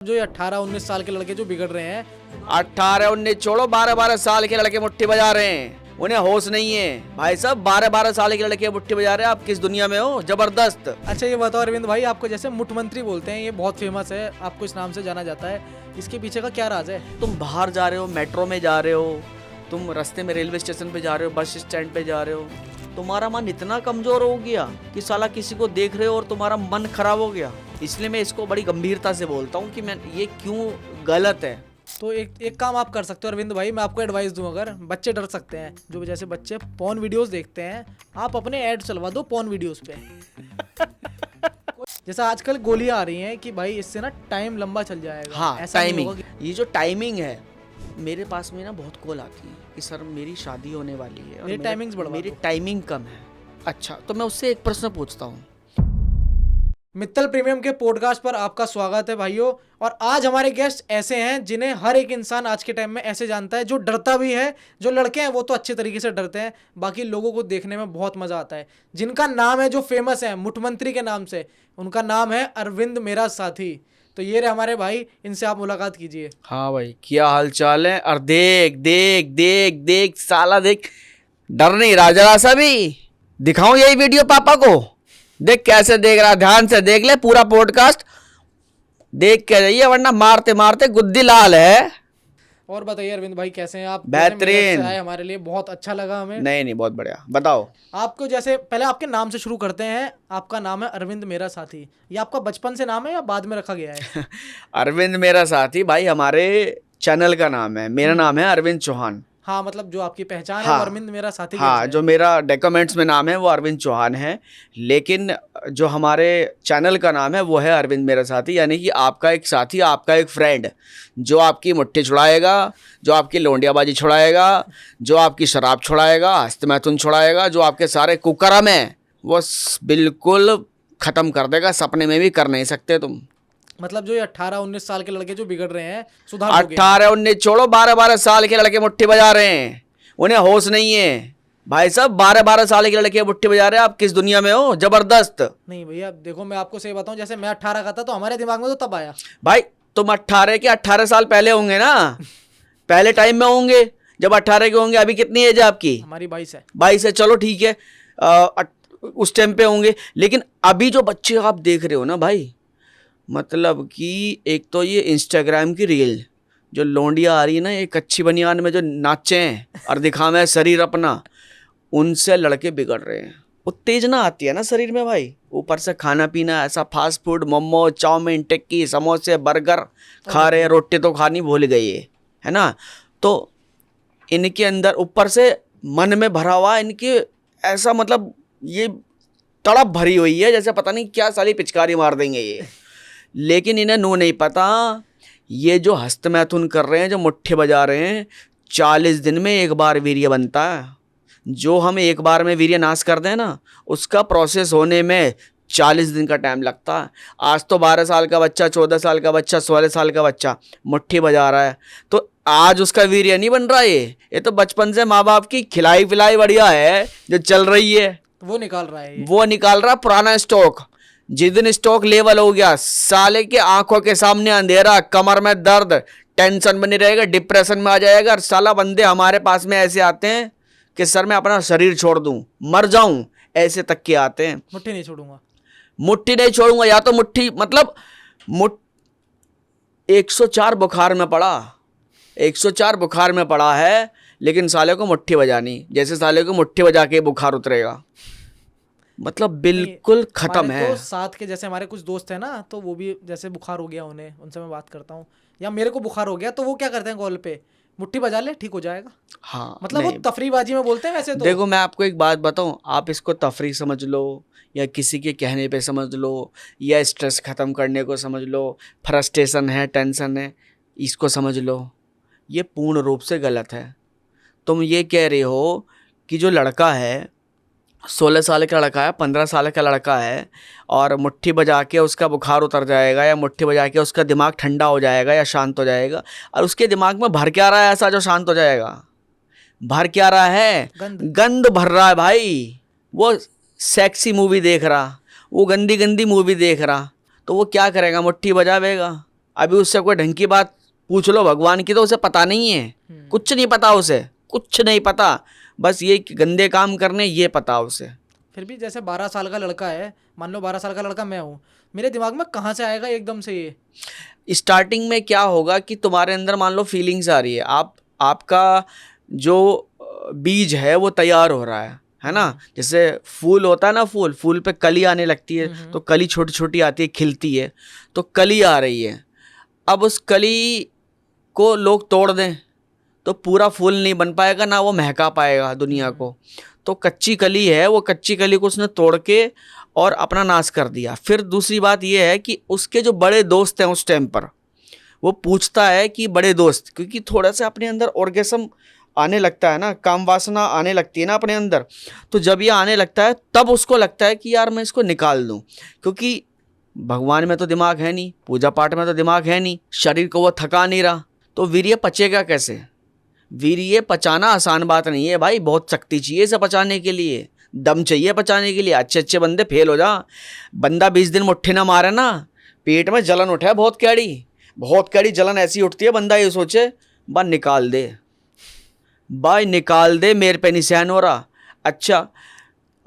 जो ये 18-19 साल के लड़के जो बिगड़ रहे हैं, 18-19 छोड़ो, 12-12 साल के लड़के मुट्ठी बजा रहे हैं, उन्हें होश नहीं है भाई साहब। 12-12 साल के लड़के मुट्ठी बजा रहे हैं, आप किस दुनिया में हो? जबरदस्त। अच्छा ये बताओ अरविंद भाई, आपको जैसे मुख्यमंत्री बोलते हैं, ये बहुत फेमस है, आपको इस नाम से जाना जाता है, इसके पीछे का क्या राज है? तुम बाहर जा रहे हो, मेट्रो में जा रहे हो, तुम रास्ते में रेलवे स्टेशन पे जा रहे हो, बस स्टैंड पे जा रहे हो, तुम्हारा मन इतना कमजोर हो गया कि साला किसी को देख रहे हो और तुम्हारा मन खराब हो गया। इसलिए मैं इसको बड़ी गंभीरता से बोलता हूँ कि मैं ये क्यों गलत है। तो एक काम आप कर सकते हो अरविंद भाई, मैं आपको एडवाइस दूं, अगर बच्चे डर सकते हैं, जो जैसे बच्चे पॉर्न वीडियोस देखते हैं, आप अपने ऐड चलवा दो पॉर्न वीडियोस पे। जैसा आजकल गोलियां आ रही हैं कि भाई इससे ना टाइम लंबा चल जाएगा। हाँ, ऐसा नहीं टाइमिंग, होगा कि- ये जो टाइमिंग है, मेरे पास में ना बहुत कॉल आती है कि सर मेरी शादी होने वाली है और मेरी टाइमिंग्स बढ़वा मेरी दो। टाइमिंग कम है। अच्छा, तो मैं उससे एक प्रश्न पूछता हूँ। मित्तल प्रीमियम के पॉडकास्ट पर आपका स्वागत है भाइयों। और आज हमारे गेस्ट ऐसे हैं जिन्हें हर एक इंसान आज के टाइम में ऐसे जानता है, जो डरता भी है। जो लड़के हैं वो तो अच्छे तरीके से डरते हैं, बाकी लोगों को देखने में बहुत मजा आता है। जिनका नाम है, जो फेमस है मुख्यमंत्री के नाम से, उनका नाम है अरविंद मेरा साथी। तो ये रहे हमारे भाई, इनसे आप मुलाकात कीजिए। हाँ भाई, क्या हाल चाल है? और देख देख देख देख साला, देख डर नहीं रहा जरा सा भी। दिखाऊं यही वीडियो पापा को? देख कैसे देख रहा, ध्यान से देख ले पूरा पॉडकास्ट, देख के जाइए वरना मारते मारते गुद्दी लाल है। और बताइए अरविंद भाई, कैसे हैं आप? बेहतरीन। जैसे मेरठ से आए, हमारे लिए बहुत अच्छा लगा हमें। नहीं नहीं, बहुत बढ़िया। बताओ। आपको जैसे पहले आपके नाम से शुरू करते हैं। आपका नाम है अरविंद मेरा साथी, ये आपका बचपन से नाम है या बाद में रखा गया है? अरविंद मेरा साथी भाई हमारे चैनल का नाम है, मेरा नाम है अरविंद चौहान। हाँ, मतलब जो आपकी पहचान है हाँ, वो अरविंद मेरा साथी हाँ, कैसे है? जो मेरा डॉक्यूमेंट्स में नाम है वो अरविंद चौहान है, लेकिन जो हमारे चैनल का नाम है वो है अरविंद मेरा साथी। यानी कि आपका एक साथी, आपका एक फ्रेंड, जो आपकी मुट्ठी छुड़ाएगा, जो आपकी लौंडियाबाजी छुड़ाएगा, जो आपकी शराब छुड़ाएगा, हस्तमैथुन छुड़ाएगा, जो आपके सारे कुकर्म है वो बिल्कुल ख़त्म कर देगा। सपने में भी कर नहीं सकते तुम। मतलब जो ये 18-19 साल के लड़के जो बिगड़ रहे हैं, सुधार दोगे? 18-19 छोड़ो, 12-12 साल के लड़के मुट्ठी बजा रहे हैं, उन्हें होश नहीं है भाई साहब। 12-12 साल के लड़के मुट्ठी बजा रहे हैं, आप किस दुनिया में हो? जबरदस्त। नहीं भैया देखो, मैं आपको सही बताऊं, जैसे मैं 18 का था तो हमारे दिमाग में तो तब आया। भाई तुम 18 के 18 साल पहले होंगे ना, पहले टाइम में होंगे जब 18 के होंगे। अभी कितनी एज है आपकी? हमारी 22 है। 22 है, चलो ठीक है, उस टाइम पे होंगे। लेकिन अभी जो बच्चे आप देख रहे हो ना भाई, मतलब कि एक तो ये इंस्टाग्राम की रील, जो लौंडियाँ आ रही है ना, एक अच्छी बनियान में जो नाचे हैं और दिखावे हैं शरीर अपना, उनसे लड़के बिगड़ रहे हैं। उत्तेजना आती है ना शरीर में भाई, ऊपर से खाना पीना ऐसा फास्ट फूड, मोमो, चाउमीन, टिक्की, समोसे, बर्गर खा रहे हैं, रोटी तो खानी भूल गई है ना। तो इनके अंदर ऊपर से मन में भरा हुआ इनके ऐसा, मतलब ये तड़प भरी हुई है जैसे पता नहीं क्या साली पिचकारी मार देंगे ये। लेकिन इन्हें नो नहीं पता, ये जो हस्तमैथुन कर रहे हैं, जो मुट्ठी बजा रहे हैं, 40 दिन में एक बार वीर्य बनता है। जो हम एक बार में वीर्य नाश कर दें ना, उसका प्रोसेस होने में 40 दिन का टाइम लगता है। आज तो 12 साल का बच्चा, 14 साल का बच्चा, 16 साल का बच्चा मुट्ठी बजा रहा है, तो आज उसका वीर्य नहीं बन रहा। ये तो बचपन से माँ बाप की खिलाई पिलाई बढ़िया है जो चल रही है, वो निकाल रहा है ये। वो निकाल रहा पुराना स्टॉक। जिस दिन स्टॉक लेवल हो गया, साले के आंखों के सामने अंधेरा, कमर में दर्द, टेंशन बनी रहेगा, डिप्रेशन में आ जाएगा। और साला बंदे हमारे पास में ऐसे आते हैं कि सर मैं अपना शरीर छोड़ दूं, मर जाऊं, ऐसे तक के आते हैं। मुट्ठी नहीं छोड़ूंगा, मुट्ठी नहीं छोड़ूंगा, या तो मुट्ठी मतलब 104 बुखार में पड़ा, 104 बुखार में पड़ा है, लेकिन साले को मुट्ठी बजानी, जैसे साले को मुट्ठी बजा के बुखार उतरेगा, मतलब बिल्कुल खत्म हमारे है। तो साथ के जैसे हमारे कुछ दोस्त हैं ना, तो वो भी जैसे बुखार हो गया उन्हें, उनसे मैं बात करता हूँ, या मेरे को बुखार हो गया तो वो क्या करते हैं, कॉल पे मुट्ठी बजा ले, ठीक हो जाएगा। हाँ, मतलब वो तफरीबाजी में बोलते हैं वैसे तो। देखो मैं आपको एक बात बताऊं, आप इसको तफरी समझ लो, या किसी के कहने पे समझ लो, या स्ट्रेस ख़त्म करने को समझ लो, फ्रस्ट्रेशन है, टेंशन है, इसको समझ लो, ये पूर्ण रूप से गलत है। तुम ये कह रहे हो कि जो लड़का है, 16 साल का लड़का है, 15 साल का लड़का है, और मुट्ठी बजा के उसका बुखार उतर जाएगा, या मुट्ठी बजा के उसका दिमाग ठंडा हो जाएगा या शांत हो जाएगा, और उसके दिमाग में भर क्या रहा है ऐसा जो शांत हो जाएगा? भर क्या रहा है? गंद भर रहा है भाई। वो सेक्सी मूवी देख रहा, वो गंदी गंदी मूवी देख रहा, तो वो क्या करेगा? मुट्ठी बजावेगा। अभी उससे कोई ढंग की बात पूछ लो भगवान की तो उसे पता नहीं है, कुछ नहीं पता उसे, कुछ नहीं पता, बस ये गंदे काम करने ये पता उसे। फिर भी जैसे 12 साल का लड़का है, मान लो 12 साल का लड़का मैं हूँ, मेरे दिमाग में कहाँ से आएगा एकदम से ये? स्टार्टिंग में क्या होगा कि तुम्हारे अंदर मान लो फीलिंग्स आ रही है, आपका जो बीज है वो तैयार हो रहा है ना। जैसे फूल होता है ना, फूल पे कली आने लगती है, तो कली छोटी छोटी आती है, खिलती है, तो कली आ रही है। अब उस कली को लोग तोड़ दें तो पूरा फूल नहीं बन पाएगा, ना वो महका पाएगा दुनिया को। तो कच्ची कली है, वो कच्ची कली को उसने तोड़ के और अपना नाश कर दिया। फिर दूसरी बात ये है कि उसके जो बड़े दोस्त हैं उस टाइम पर, वो पूछता है कि बड़े दोस्त, क्योंकि थोड़ा सा अपने अंदर ऑर्गेज्म आने लगता है ना, काम वासना आने लगती है ना अपने अंदर, तो जब ये आने लगता है तब उसको लगता है कि यार मैं इसको निकाल दूं, क्योंकि भगवान में तो दिमाग है नहीं, पूजा पाठ में तो दिमाग है नहीं, शरीर को वो थका नहीं रहा, तो वीर्य पचेगा कैसे? वीर्य पचाना आसान बात नहीं है भाई, बहुत शक्ति चाहिए इसे पचाने के लिए, दम चाहिए पचाने के लिए। अच्छे अच्छे बंदे फेल हो जा, बंदा 20 दिन मुट्ठी ना मारे ना, पेट में जलन उठे, बहुत कैड़ी जलन ऐसी उठती है, बंदा ये सोचे बा निकाल दे, भाई निकाल दे, मेरे पे नहीं सहन हो रहा। अच्छा,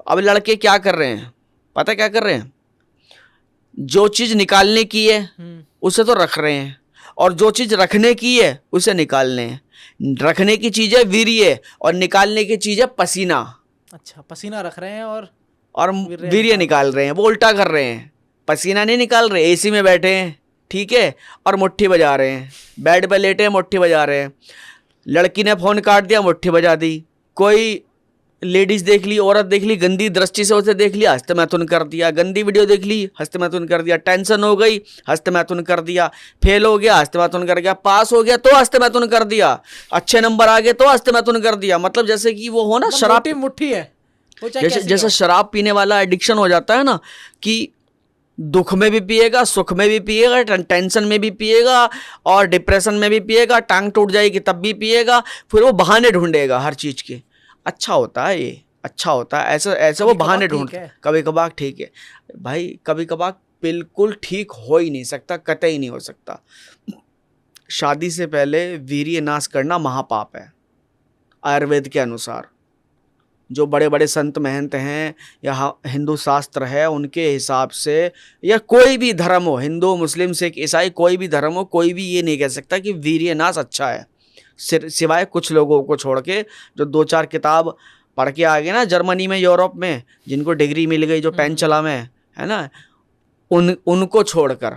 अब लड़के क्या कर रहे हैं पता क्या कर रहे हैं? जो चीज़ निकालने की है उसे तो रख रहे हैं, और जो चीज़ रखने की है उसे निकालने हैं। रखने की चीज़ है वीर्य और निकालने की चीज़ है पसीना। अच्छा, पसीना रख रहे हैं और वीर्य निकाल रहे हैं, वो उल्टा कर रहे हैं। पसीना नहीं निकाल रहे, एसी में बैठे हैं, ठीक है, और मुट्ठी बजा रहे हैं, बेड पे लेटे हैं, मुट्ठी बजा रहे हैं। लड़की ने फ़ोन काट दिया, मुट्ठी बजा दी। कोई लेडीज़ देख ली, औरत देख ली, गंदी दृष्टि से उसे देख लिया, हस्तमैथुन कर दिया। गंदी वीडियो देख ली, हस्तमैथुन कर दिया। टेंशन हो गई, हस्तमैथुन कर दिया। फेल हो गया, हस्तमैथुन कर गया। पास हो गया तो हस्तमैथुन कर दिया। अच्छे नंबर आ गए तो हस्तमैथुन कर दिया। मतलब जैसे कि वो हो ना, शराब मुट्ठी है वो, चाहे जैसे शराब पीने वाला एडिक्शन हो जाता है ना, कि दुख में भी पिएगा, सुख में भी पिएगा, टेंशन में भी पिएगा, और डिप्रेशन में भी पिएगा, टांग टूट जाएगी तब भी पिएगा, फिर वो बहाने ढूंढेगा हर चीज़ के। अच्छा होता है ये, अच्छा होता है, ऐसे वो बहाने ढूंढता है। कभी कभार ठीक है भाई, कभी कभार बिल्कुल ठीक हो ही नहीं सकता, कतई नहीं हो सकता। शादी से पहले वीर्य नाश करना महापाप है आयुर्वेद के अनुसार। जो बड़े बड़े संत महंत हैं या हिंदू शास्त्र है उनके हिसाब से, या कोई भी धर्म हो, हिंदू मुस्लिम सिख ईसाई कोई भी धर्म हो, कोई भी ये नहीं कह सकता कि वीर्य नाश अच्छा है, सिवाय कुछ लोगों को छोड़ के जो 2-4 किताब पढ़ के आ गए ना जर्मनी में, यूरोप में, जिनको डिग्री मिल गई, जो पेन चला में है ना, उनको छोड़कर।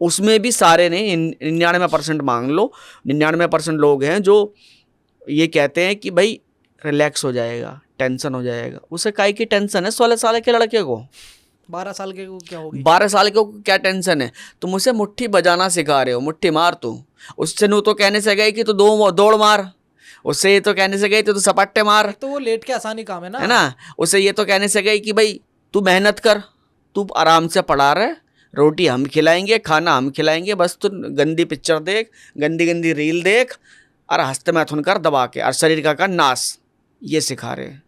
उसमें भी सारे नहीं, 99% मान लो, 99% लोग हैं जो ये कहते हैं कि भाई रिलैक्स हो जाएगा, टेंशन हो जाएगा। उसे काहे की टेंशन है 16 साल के लड़के को? 12 साल के को क्या होगी? 12 साल के को क्या टेंशन है? तुम उसे मुट्ठी बजाना सिखा रहे हो, मुट्ठी मार तू। उससे नू तो कहने से गए कि तू दौड़ मार, उससे ये तो कहने से गए तो तू सपाटे मार, तो वो लेट के आसानी काम है ना। उसे ये तो कहने से गए कि भाई तू मेहनत कर, तू आराम से पढ़ा रहे, रोटी हम खिलाएंगे, खाना हम खिलाएंगे, बस तू गंदी पिक्चर देख, गंदी गंदी रील देख, और हस्तमैथुन कर दबा के, और शरीर का नाश, ये सिखा रहे हैं।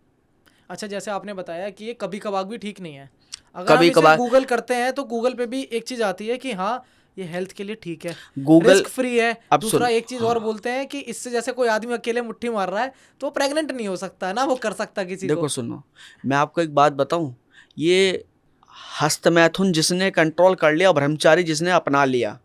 अच्छा, जैसे आपने बताया कि ये कभी कभार भी ठीक नहीं है। अगर कभी हम इसे कभार गूगल करते हैं तो गूगल पे भी एक चीज आती है कि हाँ ये हेल्थ के लिए ठीक है, गूगल रिस्क फ्री है। अब दूसरा एक चीज और बोलते हैं कि इससे जैसे कोई आदमी अकेले मुट्ठी मार रहा है तो प्रेग्नेंट नहीं हो सकता है ना, वो कर सकता किसी को। देखो सुनो, मैं आपको एक बात बताऊं, ये हस्तमैथुन जिसने कंट्रोल कर लिया, ब्रह्मचारी जिसने अपना लिया,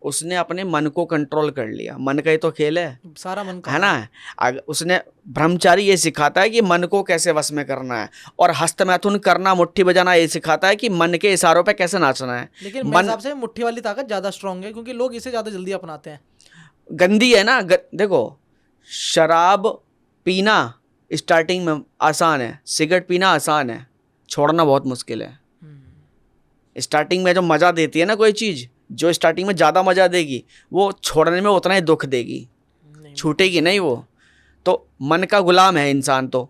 उसने अपने मन को कंट्रोल कर लिया। मन का ही तो खेल है, सारा मन का है ना। उसने ब्रह्मचारी ये सिखाता है कि मन को कैसे वश में करना है, और हस्तमैथुन करना, मुट्ठी बजाना ये सिखाता है कि मन के इशारों पे कैसे नाचना है। लेकिन मेरे हिसाब से मुट्ठी वाली ताकत ज्यादा स्ट्रांग है, क्योंकि लोग इसे ज्यादा जल्दी अपनाते हैं। गंदी है ना। देखो, शराब पीना स्टार्टिंग में आसान है, सिगरेट पीना आसान है, छोड़ना बहुत मुश्किल है। स्टार्टिंग में जो मज़ा देती है ना कोई चीज़, जो स्टार्टिंग में ज़्यादा मज़ा देगी, वो छोड़ने में उतना ही दुख देगी, छूटेगी नहीं वो। तो मन का गुलाम है इंसान। तो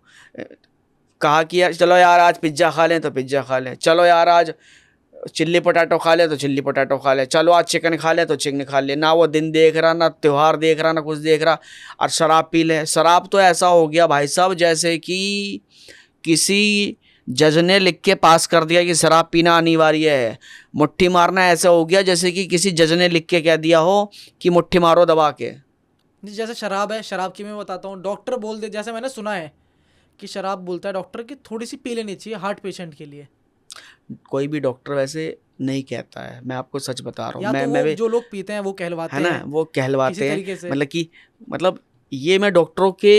कहा कि यार चलो यार आज पिज्ज़ा खा लें तो पिज्ज़ा खा लें, चलो यार आज चिल्ली पोटैटो खा ले तो चिल्ली पोटैटो खा ले, चलो आज चिकन खा ले तो चिकन खा ले। ना वो दिन देख रहा, ना त्यौहार देख रहा, ना कुछ देख रहा, और शराब पी ले। शराब तो ऐसा हो गया भाई साहब जैसे कि किसी जज ने लिख के पास कर दिया कि शराब पीना अनिवार्य है। मुट्ठी मारना ऐसा हो गया जैसे कि किसी जज ने लिख के कह दिया हो कि मुट्ठी मारो दबा के। जैसे शराब है, शराब की मैं बताता हूँ, डॉक्टर बोल दे, जैसे मैंने सुना है कि शराब बोलता है डॉक्टर कि थोड़ी सी पी लेनी चाहिए हार्ट पेशेंट के लिए। कोई भी डॉक्टर वैसे नहीं कहता है, मैं आपको सच बता रहा या हूँ। तो मैं वो जो लोग पीते हैं वो कहलवाते है ना, हैं, वो कहलवाते किसी तरीके हैं, से। मतलब कि मतलब ये मैं डॉक्टरों के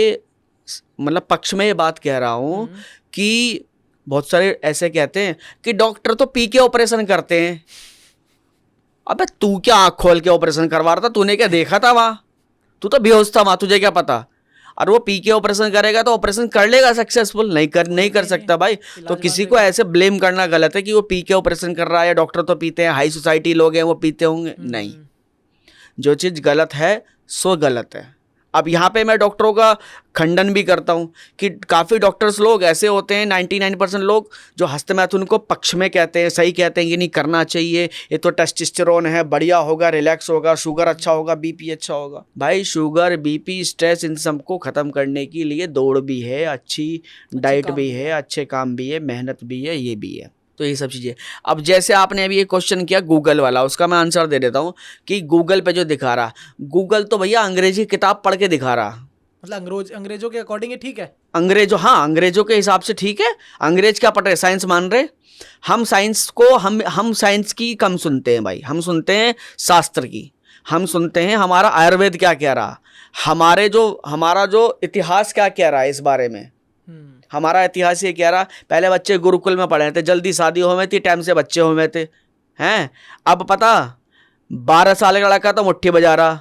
मतलब पक्ष में ये बात कह रहा हूँ कि बहुत सारे ऐसे कहते हैं कि डॉक्टर तो पी के ऑपरेशन करते हैं। अबे तू क्या आँख खोल के ऑपरेशन करवा रहा था? तूने क्या देखा था वहाँ? तू तो बेहोश था वहाँ, तुझे क्या पता? और वो पी के ऑपरेशन करेगा तो ऑपरेशन कर लेगा सक्सेसफुल? नहीं कर सकता भाई। तो किसी को ऐसे ब्लेम करना गलत है कि वो पी के ऑपरेशन कर रहा है या डॉक्टर तो पीते हैं, हाई सोसाइटी लोग हैं वो पीते होंगे। नहीं, जो चीज़ गलत है सो गलत है। अब यहाँ पे मैं डॉक्टरों का खंडन भी करता हूँ कि काफ़ी डॉक्टर्स लोग ऐसे होते हैं, 99% लोग जो हंसते मैथुन को पक्ष में कहते हैं, सही कहते हैं कि नहीं करना चाहिए, ये तो टेस्टोस्टेरोन है, बढ़िया होगा, रिलैक्स होगा, शुगर अच्छा होगा, बीपी अच्छा होगा। भाई शुगर, बीपी, स्ट्रेस, इन सबको ख़त्म करने के लिए दौड़ भी है, अच्छी डाइट भी है, अच्छे काम भी है, मेहनत भी है, ये भी है। तो ये सब चीज़ें। अब जैसे आपने अभी एक क्वेश्चन किया गूगल वाला, उसका मैं आंसर दे देता हूँ कि गूगल पे जो दिखा रहा, गूगल तो भैया अंग्रेजी किताब पढ़ के दिखा रहा। मतलब अंग्रेजों के अकॉर्डिंग ठीक है। अंग्रेजों के हिसाब से ठीक है। अंग्रेज क्या पढ़ रहे? साइंस मान रहे। हम साइंस को हम साइंस की कम सुनते हैं भाई, हम सुनते हैं शास्त्र की, हम सुनते हैं हमारा आयुर्वेद क्या कह रहा, हमारा जो इतिहास क्या कह रहा है इस बारे में। हमारा इतिहास ये कह रहा, पहले बच्चे गुरुकुल में पढ़े थे, जल्दी शादी हो में थी, टाइम से बच्चे हो में थे, हैं? अब पता 12 साल का लड़का तो मुट्ठी बजा रहा,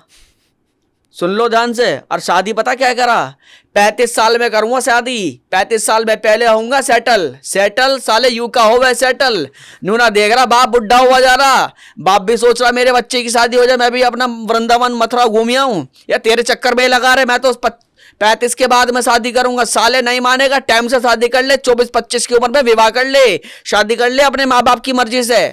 सुन लो ध्यान से। और शादी पता क्या करा? 35 साल में करूंगा शादी, 35 साल में पहले होऊंगा सेटल साले यू का हो गए सेटल। नूना देख रहा बाप बुढ़ा हुआ जा रहा, बाप भी सोच रहा मेरे बच्चे की शादी हो जाए, मैं भी अपना वृंदावन मथुरा घूम आऊं, या तेरे चक्कर में लगा रहे, मैं तो 35 के बाद में शादी करूंगा। साले नहीं मानेगा, टाइम से शादी कर ले, 24-25 की उम्र में विवाह कर ले, शादी कर ले अपने माँ बाप की मर्जी से।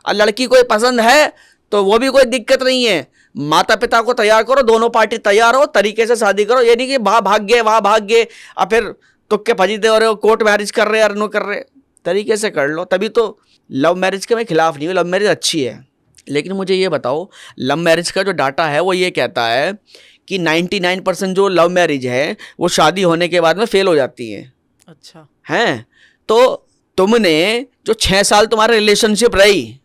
और लड़की कोई पसंद है तो वो भी कोई दिक्कत नहीं है, माता पिता को तैयार करो, दोनों पार्टी तैयार हो, तरीके से शादी करो। ये नहीं कि वहां भाग गए वहां भाग गए और फिर तुक्के फजीते हो रहे हो, कोर्ट मैरिज कर रहे और नो कर रहे। तरीके से कर लो। तभी तो लव मैरिज के मैं खिलाफ नहीं हूँ, लव मैरिज अच्छी है। लेकिन मुझे ये बताओ, लव मैरिज का जो डाटा है वो ये कहता है कि 99% जो लव मैरिज है वो शादी होने के बाद में फेल हो जाती है। अच्छा हैं? तो तुमने जो 6 साल तुम्हारे रिलेशनशिप रही,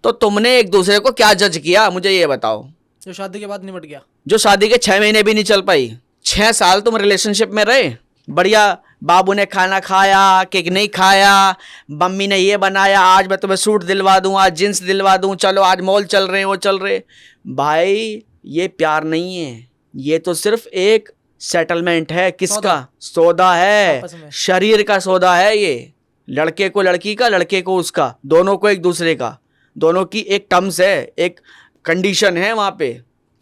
तो तुमने एक दूसरे को क्या जज किया, मुझे ये बताओ। जो शादी के बाद निपट गया, जो शादी के 6 महीने भी नहीं चल पाई, 6 साल तुम रिलेशनशिप में रहे, बढ़िया, बाबू ने खाना खाया, केक नहीं खाया, मम्मी ने ये बनाया, आज मैं तुम्हें सूट दिलवा दूं, आज जींस दिलवा दूं, चलो आज मॉल चल रहे हैं, वो चल रहे। भाई ये प्यार नहीं है, ये तो सिर्फ एक सेटलमेंट है। किसका सौदा है? शरीर का सौदा है ये। लड़के को लड़की का, लड़के को उसका, दोनों को एक दूसरे का, दोनों की एक टर्म्स है, एक कंडीशन है वहां पे।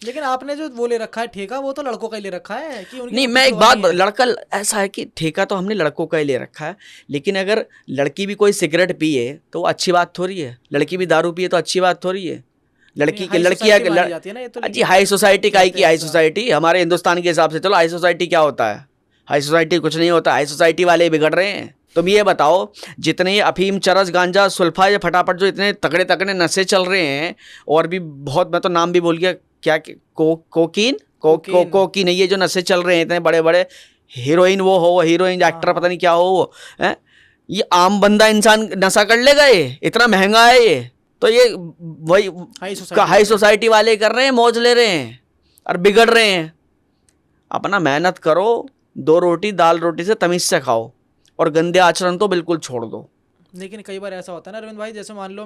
लेकिन आपने जो वो ले रखा है ठेका, वो तो लड़कों का ही ले रखा है कि उनकी नहीं, मैं एक बात, लड़का ऐसा है कि ठेका तो हमने लड़कों का ही ले रखा है, लेकिन अगर लड़की भी कोई सिगरेट पिए तो वो अच्छी बात थोड़ी है, लड़की भी दारू पिए तो अच्छी बात थोड़ी है। लड़की के लड़कियां जी हाई सोसाइटी का ही की हाई सोसाइटी, हमारे हिंदुस्तान के हिसाब से। चलो हाई सोसाइटी क्या होता है? हाई सोसाइटी कुछ नहीं होता, हाई सोसाइटी वाले बिगड़ रहे हैं। तुम ये बताओ, जितने अफीम, चरस, गांजा, सुल्फा या फटाफट जो इतने तगड़े तगड़े नशे चल रहे हैं, और भी बहुत, मैं तो नाम भी भूल गया, क्या कोकीन, ये जो नशे चल रहे हैं इतने बड़े बड़े, हीरोइन वो हो, हीरोइन एक्टर पता नहीं क्या हो वो है, ये आम बंदा इंसान नशा कर लेगा? ये इतना महंगा है ये, तो ये वही हाई सोसाइटी वाले कर रहे हैं, मौज ले रहे हैं और बिगड़ रहे हैं। अपना मेहनत करो, 2 रोटी दाल रोटी से तमीज से खाओ, और गंदे आचरण तो बिल्कुल छोड़ दो। लेकिन कई बार ऐसा होता है ना अरविंद भाई, जैसे मान लो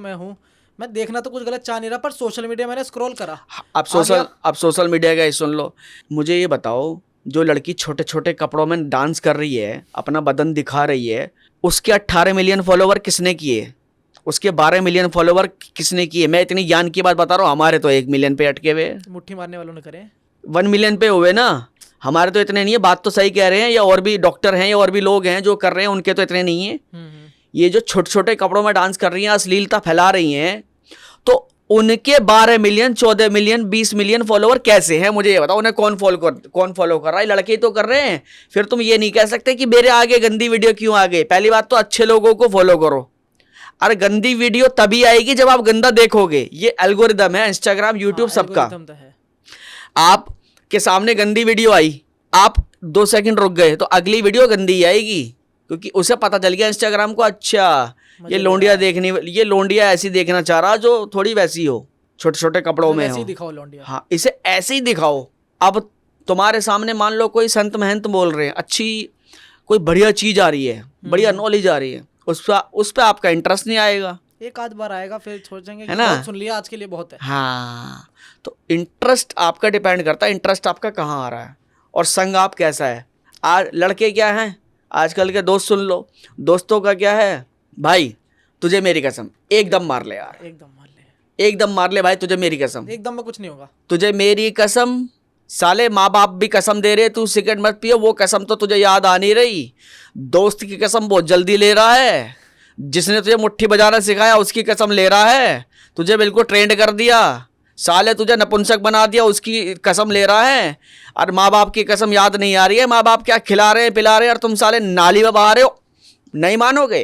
मैं देखना तो कुछ गलत चाह नहीं रहा, पर सोशल मीडिया मैंने स्क्रॉल करा। अब सोशल मीडिया का ही सुन लो। मुझे ये बताओ, जो लड़की छोटे छोटे कपड़ों में डांस कर रही है, अपना बदन दिखा रही है, उसके 18 मिलियन फॉलोवर किसने किए? उसके 12 मिलियन फॉलोवर किसने किए? मैं इतनी ज्ञान की बात बता रहा हूँ, हमारे तो 1 मिलियन पे अटके हुए, मुट्ठी मारने वालों ने करे 1 मिलियन पे हुए ना, हमारे तो इतने नहीं है। बात तो सही कह रहे हैं, या और भी डॉक्टर हैं या और भी लोग हैं जो कर रहे हैं, उनके तो इतने नहीं है। ये जो छोटे छोटे कपड़ों में डांस कर रही हैं, अश्लीलता फैला रही हैं, तो उनके 12 मिलियन 14 मिलियन 20 मिलियन फॉलोवर कैसे हैं, मुझे ये बताओ। उन्हें कौन फॉलो कर रहा है? लड़के ही तो कर रहे हैं। फिर तुम ये नहीं कह सकते कि मेरे आगे गंदी वीडियो क्यों आ गई। पहली बात तो अच्छे लोगों को फॉलो करो। अरे गंदी वीडियो तभी आएगी जब आप गंदा देखोगे। ये एल्गोरिदम है इंस्टाग्राम यूट्यूब सबका। तो है। आप के सामने गंदी वीडियो आई, आप 2 सेकंड रुक गए तो अगली वीडियो गंदी ही आएगी, क्योंकि उसे पता चल गया इंस्टाग्राम को, अच्छा ये लोंडिया देखनी, ये लोंडिया ऐसी देखना चाह रहा जो थोड़ी वैसी हो, छोटे छोटे कपड़ों में हो। दिखाओ लोंडिया। हाँ, इसे ऐसे ही दिखाओ। अब तुम्हारे सामने मान लो कोई संत महंत बोल रहे हैं, अच्छी कोई बढ़िया चीज आ रही है, बढ़िया नॉलेज आ रही है, उस पर आपका इंटरेस्ट नहीं आएगा। एक आध बार आएगा, फिर सोचेंगे है ना, बहुत सुन लिया आज के लिए बहुत है। हाँ, तो इंटरेस्ट आपका डिपेंड करता है, इंटरेस्ट आपका कहाँ आ रहा है और संग आप कैसा है। आज लड़के क्या हैं आजकल के, दोस्त सुन लो, दोस्तों का क्या है, भाई तुझे मेरी कसम एकदम मार ले यार, एकदम मार ले, एकदम मार ले भाई, तुझे मेरी कसम, एकदम में कुछ नहीं होगा, तुझे मेरी कसम। साले माँ बाप भी कसम दे रहे, तू सिगरेट मत पियो, वो कसम तो तुझे याद आ नहीं रही। दोस्त की कसम बहुत जल्दी ले रहा है, जिसने तुझे मुट्ठी बजाना सिखाया उसकी कसम ले रहा है, तुझे बिल्कुल ट्रेंड कर दिया, साले तुझे नपुंसक बना दिया, उसकी कसम ले रहा है। और माँ बाप की कसम याद नहीं आ रही है, माँ बाप क्या खिला रहे हैं पिला रहे हैं, और तुम साले नाली में बहा रहे हो, नहीं मानोगे।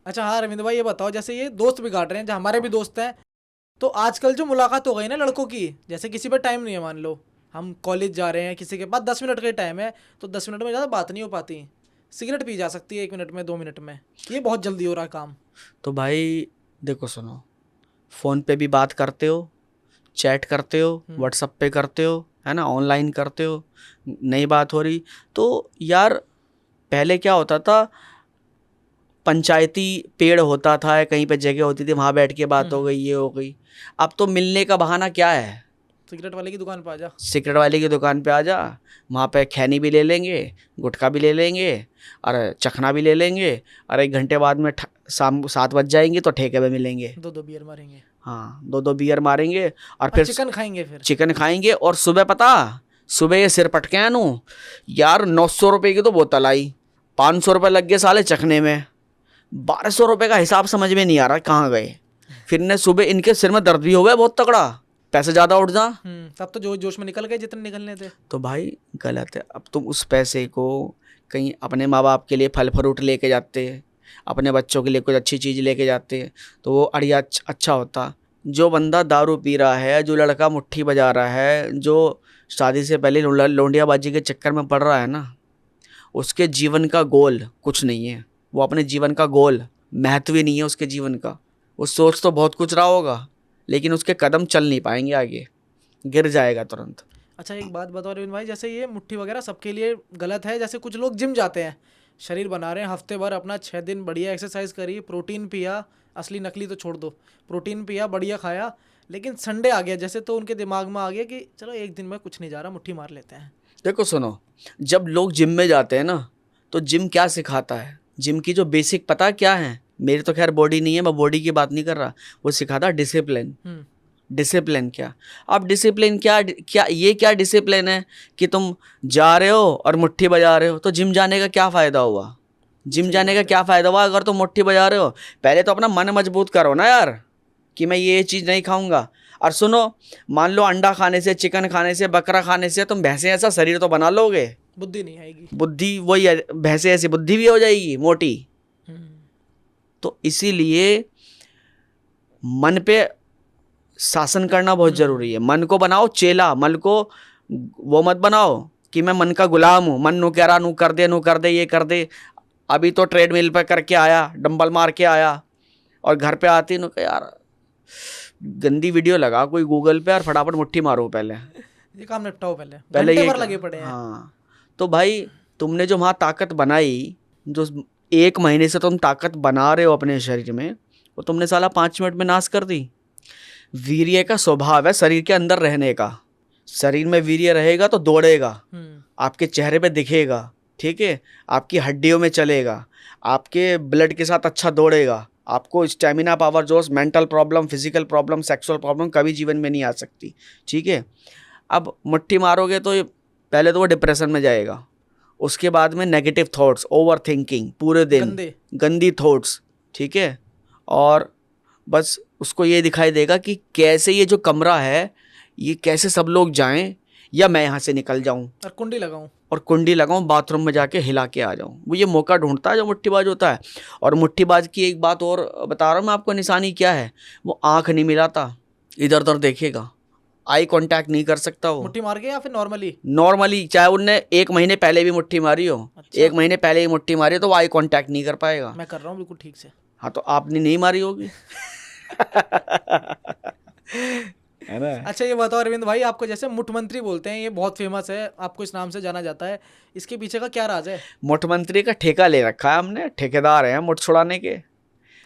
अच्छा हाँ रविंद्र भाई, ये बताओ, जैसे ये दोस्त बिगाड़ रहे हैं, जो हमारे भी दोस्त हैं, तो आजकल जो मुलाकात हो गई ना लड़कों की, जैसे किसी पर टाइम नहीं है, मान लो हम कॉलेज जा रहे हैं, किसी के पास 10 मिनट का टाइम है, तो 10 मिनट में ज़्यादा बात नहीं हो पाती, सिगरेट पी जा सकती है 1 मिनट में 2 मिनट में, ये बहुत जल्दी हो रहा है काम। तो भाई देखो सुनो, फ़ोन पे भी बात करते हो, चैट करते हो, व्हाट्सअप पे करते हो, है ना, ऑनलाइन करते हो, नई बात हो रही। तो यार पहले क्या होता था, पंचायती पेड़ होता था, कहीं पे जगह होती थी, वहाँ बैठ के बात हो गई, ये हो गई। अब तो मिलने का बहाना क्या है, सिगरेट वाले की दुकान पे आ जा, सिगरेट वाले की दुकान पे आ जा, वहाँ पे खैनी भी ले लेंगे, गुटखा भी ले लेंगे, और चखना भी ले लेंगे, और 1 घंटे बाद में शाम 7 बज जाएंगे तो ठेके पे मिलेंगे, 2 बियर मारेंगे। हाँ, 2 बियर मारेंगे, और फिर चिकन खाएंगे, फिर चिकन खाएंगे। और सुबह पता, सुबह ये सिर पटके आनू यार, 900 रुपये की तो बोतल आई, 500 रुपये लग गए साले चखने में, 1200 रुपये का हिसाब समझ में नहीं आ रहा कहाँ गए। फिर ने सुबह इनके सिर में दर्द भी हो गया बहुत तगड़ा, पैसे ज़्यादा उठ जा, तब तो जोश में निकल गए जितने निकलने थे। तो भाई गलत है। अब तुम उस पैसे को कहीं अपने माँ बाप के लिए फल फ्रूट लेके जाते, अपने बच्चों के लिए कुछ अच्छी चीज़ लेके जाते, तो वो अड़िया अच्छा होता। जो बंदा दारू पी रहा है, जो लड़का मुट्ठी बजा रहा है, जो शादी से पहले लोंडियाबाजी के चक्कर में पड़ रहा है ना, उसके जीवन का गोल कुछ नहीं है, वो अपने जीवन का गोल महत्व ही नहीं है उसके जीवन का। वो सोच तो बहुत कुछ रहा होगा, लेकिन उसके कदम चल नहीं पाएंगे आगे, गिर जाएगा तुरंत। अच्छा एक बात बताओ रविंद्र भाई, जैसे ये मुट्ठी वगैरह सबके लिए गलत है, जैसे कुछ लोग जिम जाते हैं, शरीर बना रहे हैं, हफ्ते भर अपना 6 दिन बढ़िया एक्सरसाइज करी, प्रोटीन पिया, असली नकली तो छोड़ दो, प्रोटीन पिया, बढ़िया खाया, लेकिन संडे आ गया जैसे, तो उनके दिमाग में आ गया कि चलो एक दिन में कुछ नहीं जा रहा, मुट्ठी मार लेते हैं। देखो सुनो, जब लोग जिम में जाते हैं ना, तो जिम क्या सिखाता है, जिम की जो बेसिक पता क्या है, मेरी तो खैर बॉडी नहीं है, मैं बॉडी की बात नहीं कर रहा, वो सिखाता डिसिप्लिन। डिसिप्लिन क्या, अब डिसिप्लिन क्या ये क्या डिसिप्लिन है कि तुम जा रहे हो और मुट्ठी बजा रहे हो, तो जिम जाने का क्या फ़ायदा हुआ, जिम जाने का क्या फ़ायदा हुआ अगर तुम मुट्ठी बजा रहे हो। पहले तो अपना मन मजबूत करो ना यार, कि मैं ये चीज़ नहीं खाऊंगा। और सुनो, मान लो अंडा खाने से, चिकन खाने से, बकरा खाने से तुम भैंसे ऐसा शरीर तो बना लोगे, बुद्धि नहीं आएगी, बुद्धि वही है, भैंसे ऐसी बुद्धि भी हो जाएगी मोटी। तो इसीलिए मन पे शासन करना बहुत ज़रूरी है। मन को बनाओ चेला, मन को वो मत बनाओ कि मैं मन का गुलाम हूँ, मन नू कह रहा नू कर दे ये कर दे। अभी तो ट्रेडमिल पर करके आया, डंबल मार के आया, और घर पे आती नू कह यार गंदी वीडियो लगा कोई गूगल पे और फटाफट मुट्ठी मारो, पहले ये काम निपटाओ, पहले ये लगे पड़े हैं। हाँ, तो भाई तुमने जो वहाँ ताकत बनाई, जो 1 महीने से तुम ताकत बना रहे हो अपने शरीर में, वो तुमने साला 5 मिनट में नाश कर दी। वीर्य का स्वभाव है शरीर के अंदर रहने का, शरीर में वीर्य रहेगा तो दौड़ेगा, आपके चेहरे पे दिखेगा, ठीक है, आपकी हड्डियों में चलेगा, आपके ब्लड के साथ अच्छा दौड़ेगा, आपको स्टेमिना, पावर, जोश, mental problem, physical problem, sexual problem कभी जीवन में नहीं आ सकती, ठीक है। अब मुट्ठी मारोगे तो पहले तो वो डिप्रेशन में जाएगा, उसके बाद में नेगेटिव थॉट्स, ओवर थिंकिंग पूरे दिन, गंदी थॉट्स, ठीक है, और बस उसको ये दिखाई देगा कि कैसे ये जो कमरा है ये कैसे सब लोग जाएं या मैं यहाँ से निकल जाऊं और कुंडी लगाऊं और कुंडी लगाऊं, बाथरूम में जाके हिला के आ जाऊं। वो ये मौका ढूंढता है जो मुट्ठीबाज होता है। और मुट्ठीबाज की एक बात और बता रहा हूँ मैं आपको, निशानी क्या है, वो आंख नहीं मिलाता, इधर उधर देखेगा, आई कांटेक्ट नहीं कर सकता वो। मुट्ठी मार के या फिर नॉर्मली? नॉर्मली, चाहे उनने 1 महीने पहले भी मुट्ठी मारी हो, अच्छा। 1 महीने पहले ही मुट्ठी मारी हो, तो वो आई कांटेक्ट नहीं कर पाएगा। मैं कर रहा हूँ बिल्कुल ठीक से। हाँ, तो आपने नहीं मारी होगी। है ना। अच्छा ये बताओ अरविंद भाई, आपको जैसे मुख्यमंत्री बोलते हैं, ये बहुत फेमस है, आपको इस नाम से जाना जाता है, इसके पीछे का क्या राज है? मुख्यमंत्री का ठेका ले रखा है हमने, ठेकेदार हैं मुठ छुड़ाने के।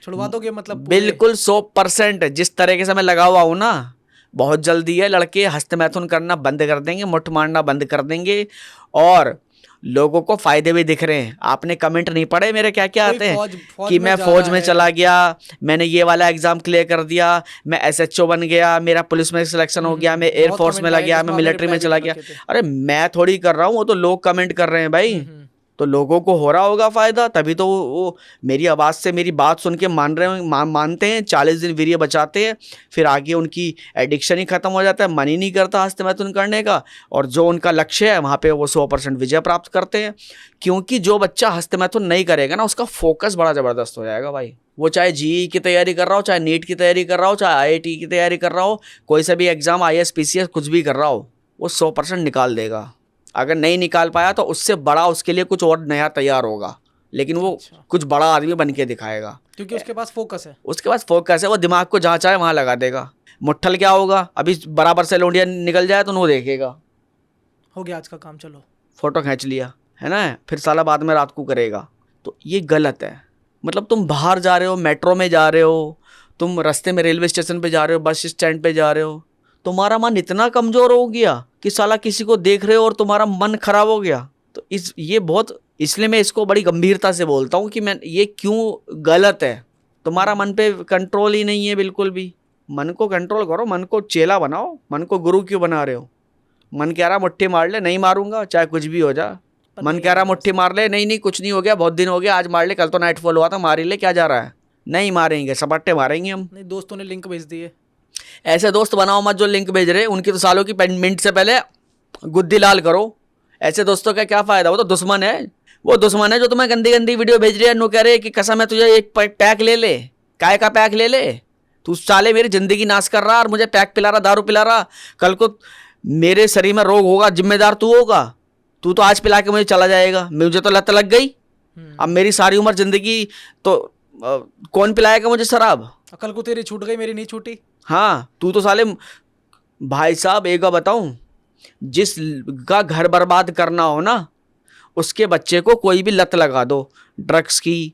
छुड़वा दोगे मतलब पूरे? बिल्कुल 100%। जिस तरीके से मैं लगा हुआ हूँ ना, बहुत जल्दी है लड़के हस्तमैथुन करना बंद कर देंगे, मुठ मारना बंद कर देंगे, और लोगों को फायदे भी दिख रहे हैं। आपने कमेंट नहीं पढ़े मेरे क्या क्या आते हैं कि मैं फौज में चला गया, मैंने ये वाला एग्जाम क्लियर कर दिया, मैं एसएचओ बन गया, मेरा पुलिस में सिलेक्शन हो गया, मैं एयरफोर्स में लग गया, मैं मिलिट्री में चला गया। अरे मैं थोड़ी कर रहा हूँ, वो तो लोग कमेंट कर रहे हैं भाई। तो लोगों को हो रहा होगा फायदा, तभी तो वो मेरी आवाज़ से मेरी बात सुन के मान रहे हैं, मानते हैं, 40 दिन वीर्य बचाते हैं, फिर आगे उनकी एडिक्शन ही खत्म हो जाता है, मन ही नहीं करता हस्तमैथुन करने का, और जो उनका लक्ष्य है वहाँ पे वो 100% विजय प्राप्त करते हैं। क्योंकि जो बच्चा हस्तमैथुन नहीं करेगा ना, उसका फोकस बड़ा ज़बरदस्त हो जाएगा भाई। वो चाहे जीई की तैयारी कर रहा हो, चाहे नीट की तैयारी कर रहा हो, चाहे आईआईटी की तैयारी कर रहा हो, कोई सा भी एग्जाम आईएएस पीसीएस कुछ भी कर रहा हो, वो 100% निकाल देगा। अगर नहीं निकाल पाया तो उससे बड़ा उसके लिए कुछ और नया तैयार होगा, लेकिन वो कुछ बड़ा आदमी बन के दिखाएगा, क्योंकि उसके पास फोकस है। उसके पास फोकस है, वो दिमाग को जहाँ चाहे वहाँ लगा देगा। मुट्ठल क्या होगा, अभी बराबर से लौंडिया निकल जाए तो वो देखेगा, हो गया आज का काम, चलो फोटो खींच लिया, है ना, फिर साला बाद में रात को करेगा। तो ये गलत है। मतलब तुम बाहर जा रहे हो, मेट्रो में जा रहे हो, तुम रास्ते में रेलवे स्टेशन पे जा रहे हो, बस स्टैंड पे जा रहे हो, तुम्हारा मन इतना कमज़ोर हो गया कि साला किसी को देख रहे हो और तुम्हारा मन खराब हो गया। तो ये बहुत, इसलिए मैं इसको बड़ी गंभीरता से बोलता हूँ कि मैं ये क्यों गलत है। तुम्हारा मन पे कंट्रोल ही नहीं है बिल्कुल भी। मन को कंट्रोल करो, मन को चेला बनाओ, मन को गुरु क्यों बना रहे हो। मन कह रहा मुट्ठी मार ले, नहीं मारूंगा चाहे कुछ भी हो जा। मन कह रहा मुट्ठी मार ले, नहीं नहीं कुछ नहीं हो गया, बहुत दिन हो गया, आज मार ले, कल तो नाइटफॉल हुआ था, मार ही ले, क्या जा रहा है। नहीं मारेंगे, सपाटे मारेंगे हम। नहीं, दोस्तों ने लिंक भेज दिए। ऐसे दोस्त बनाओ मत जो लिंक भेज रहे, उनकी तो सालों की मिनट से पहले गुद्दी लाल करो। ऐसे दोस्तों का क्या फायदा, वो तो दुश्मन है। वो दुश्मन है जो तुम्हें गंदी गंदी वीडियो भेज रही है, नो कह रहे कि कसम है तुझे एक पैक ले ले, काय का पैक ले ले, तू साले मेरी जिंदगी नाश कर रहा और मुझे पैक पिला रहा, दारू पिला रहा, कल को मेरे शरीर में रोग होगा, जिम्मेदार तू होगा। तू तो आज पिला के मुझे चला जाएगा, मुझे तो लत लग गई, अब मेरी सारी उम्र जिंदगी तो कौन पिलाएगा मुझे शराब। कल को तेरी छूट गई, मेरी नहीं छूटी। हाँ, तू तो साले भाई साहब एक बार बताऊं, जिसका घर बर्बाद करना हो ना, उसके बच्चे को कोई भी लत लगा दो, ड्रग्स की,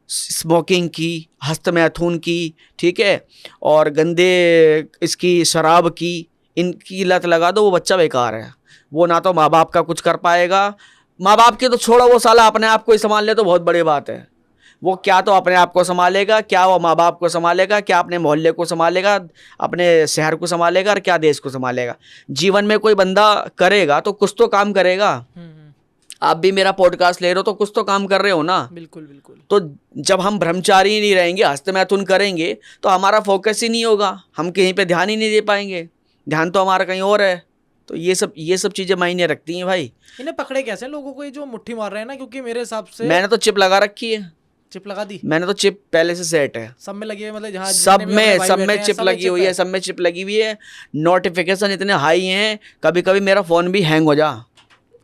स्मोकिंग की, हस्तमैथुन की, ठीक है, और गंदे इसकी शराब की, इनकी लत लगा दो, वो बच्चा बेकार है। वो ना तो माँ बाप का कुछ कर पाएगा, माँ बाप की तो छोड़ो, वो साला अपने आप को ही संभाल ले तो बहुत बड़ी बात है। वो क्या तो अपने आप को संभालेगा, क्या वो माँ बाप को संभालेगा, क्या अपने मोहल्ले को संभालेगा, अपने शहर को संभालेगा, और क्या देश को संभालेगा। जीवन में कोई बंदा करेगा तो कुछ तो काम करेगा। आप भी मेरा पॉडकास्ट ले रहे हो तो कुछ तो काम कर रहे हो ना। बिल्कुल बिल्कुल। तो जब हम ब्रह्मचारी ही नहीं रहेंगे, हस्तमैथुन करेंगे, तो हमारा फोकस ही नहीं होगा, हम कहीं पे ध्यान ही नहीं दे पाएंगे, ध्यान तो हमारा कहीं और है। तो ये सब चीज़ें मायने रखती हैं भाई। इन्हें पकड़े कैसे लोगों को ये जो मुट्ठी मार रहे हैं ना, क्योंकि मेरे हिसाब से मैंने तो चिप लगा रखी है। चिप लगा दी? मैंने तो चिप पहले से सेट है, सब में लगी है, मतलब जहाँ सब में चिप लगी हुई है, सब में चिप लगी हुई है। नोटिफिकेशन इतने हाई हैं, कभी कभी मेरा फोन भी हैंग हो जा।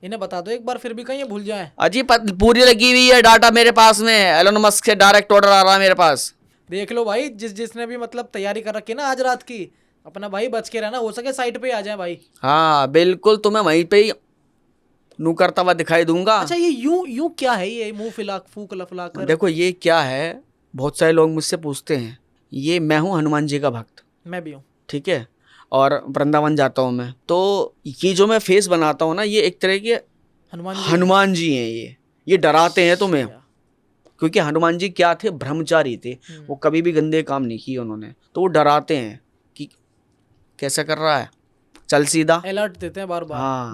इन्हें बता दो एक बार, फिर भी कहीं ये भूल जाए। अजी पूरी लगी हुई है, डाटा मेरे पास में, एलन मस्क से डायरेक्ट ऑर्डर आ रहा है मेरे पास। देख लो भाई, जिसने भी मतलब तैयारी कर रखी है ना आज रात की, अपना भाई बच के रहना, हो सके साइट पे आ जाए भाई। हाँ बिल्कुल, तुम्हें वहीं पे ही नू करता हुआ दिखाई दूंगा। अच्छा ये यूं क्या है, ये मुंह फूक लफला कर? देखो ये क्या है, बहुत सारे लोग मुझसे पूछते हैं। ये मैं हूँ हनुमान जी का भक्त। मैं भी हूँ। ठीक है, और वृंदावन जाता हूँ मैं, तो ये जो मैं फेस बनाता हूँ ना, ये एक तरह के हनुमान जी हैं। ये डराते हैं तुम्हें, क्योंकि हनुमान जी क्या थे, ब्रह्मचारी थे, वो कभी भी गंदे काम नहीं किए उन्होंने। तो वो डराते हैं कि कैसा कर रहा है, चल सीधा, अलर्ट देते हैं बार बार। हाँ,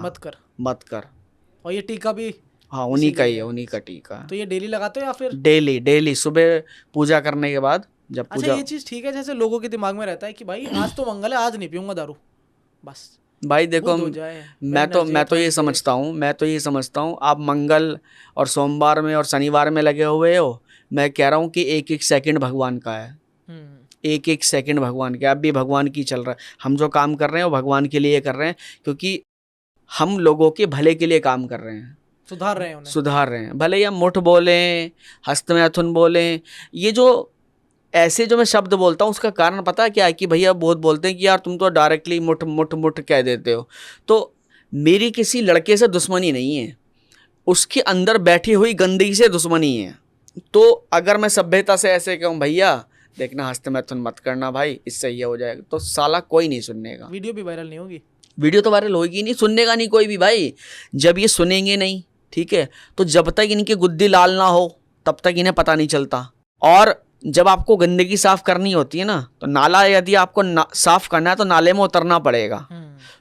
मत कर। और ये टीका भी हाँ उन्हीं का ही है, उन्हीं का टीका। तो ये डेली लगाते हो या फिर? डेली सुबह पूजा करने के बाद जब अच्छा पूजा। ये चीज ठीक है, जैसे लोगों के दिमाग में रहता है कि भाई आज तो मंगल है, आज नहीं पीऊंगा दारू, बस भाई देखो, बुध हो जाए, मैं तो ये Wednesday, समझता हूँ, आप मंगल और सोमवार में और शनिवार में लगे हुए हो। मैं कह रहा हूँ कि एक एक सेकंड भगवान का है, एक एक सेकंड भगवान का। अब भी भगवान की चल रहा है, हम जो काम कर रहे हैं वो भगवान के लिए कर रहे हैं, क्योंकि हम लोगों के भले के लिए काम कर रहे हैं, सुधार रहे हैं उन्हें। सुधार रहे हैं। भले ही हम मुठ बोलें, हस्तमैथुन बोलें, ये जो ऐसे जो मैं शब्द बोलता हूँ उसका कारण पता है क्या है? कि भैया बहुत बोलते हैं कि यार तुम तो डायरेक्टली मुठ मुठ मुठ कह देते हो। तो मेरी किसी लड़के से दुश्मनी नहीं है, उसके अंदर बैठी हुई गंदगी से दुश्मनी है। तो अगर मैं सभ्यता से ऐसे कहूँ भैया देखना हस्तमैथुन मत करना भाई, इससे ये हो जाएगा, तो साला कोई नहीं सुनने का। वीडियो भी वायरल नहीं होगी, वीडियो तो वायरल होगी नहीं, सुनने का नहीं कोई भी भाई। जब ये सुनेंगे नहीं, ठीक है, तो जब तक इनकी गुद्दी लाल ना हो तब तक इन्हें पता नहीं चलता। और जब आपको गंदगी साफ करनी होती है ना, तो नाला यदि आपको साफ करना है तो नाले में उतरना पड़ेगा।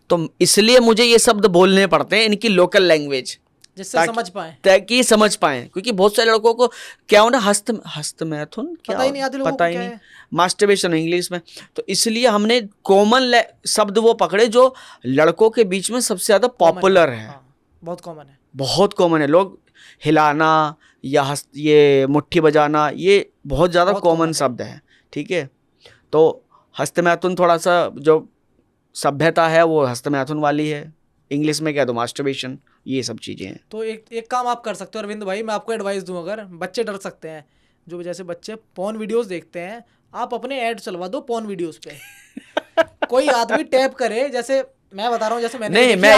तो इसलिए मुझे ये शब्द बोलने पड़ते हैं इनकी लोकल लैंग्वेज, जिससे समझ पाए, ताकि समझ पाए। क्योंकि बहुत सारे लड़कों को क्या हो ना, हस्तमैथुन क्या पता ही नहीं, आधे लोगों पता को ही क्या नहीं, है। मास्टरबेशन इंग्लिश में। तो इसलिए हमने कॉमन शब्द वो पकड़े जो लड़कों के बीच में सबसे ज्यादा पॉपुलर है। हाँ, बहुत कॉमन है, बहुत कॉमन है। लोग हिलाना या ये मुट्ठी बजाना, ये बहुत ज़्यादा कॉमन शब्द है, ठीक है। तो हस्तमैथुन थोड़ा सा जो सभ्यता है वो हस्तमैथुन वाली है, इंग्लिश में कह दो मास्टरबेशन, ये सब चीज़ें हैं। तो एक काम आप कर सकते हो अरविंद भाई, मैं आपको एडवाइस दूं, अगर बच्चे डर सकते हैं, जो जैसे बच्चे पॉर्न वीडियोस देखते हैं, आप अपने ऐड चलवा दो पॉर्न वीडियोस पे। कोई आदमी टैप करे, जैसे मैं बता रहा हूँ, जैसे मैंने नहीं, मैं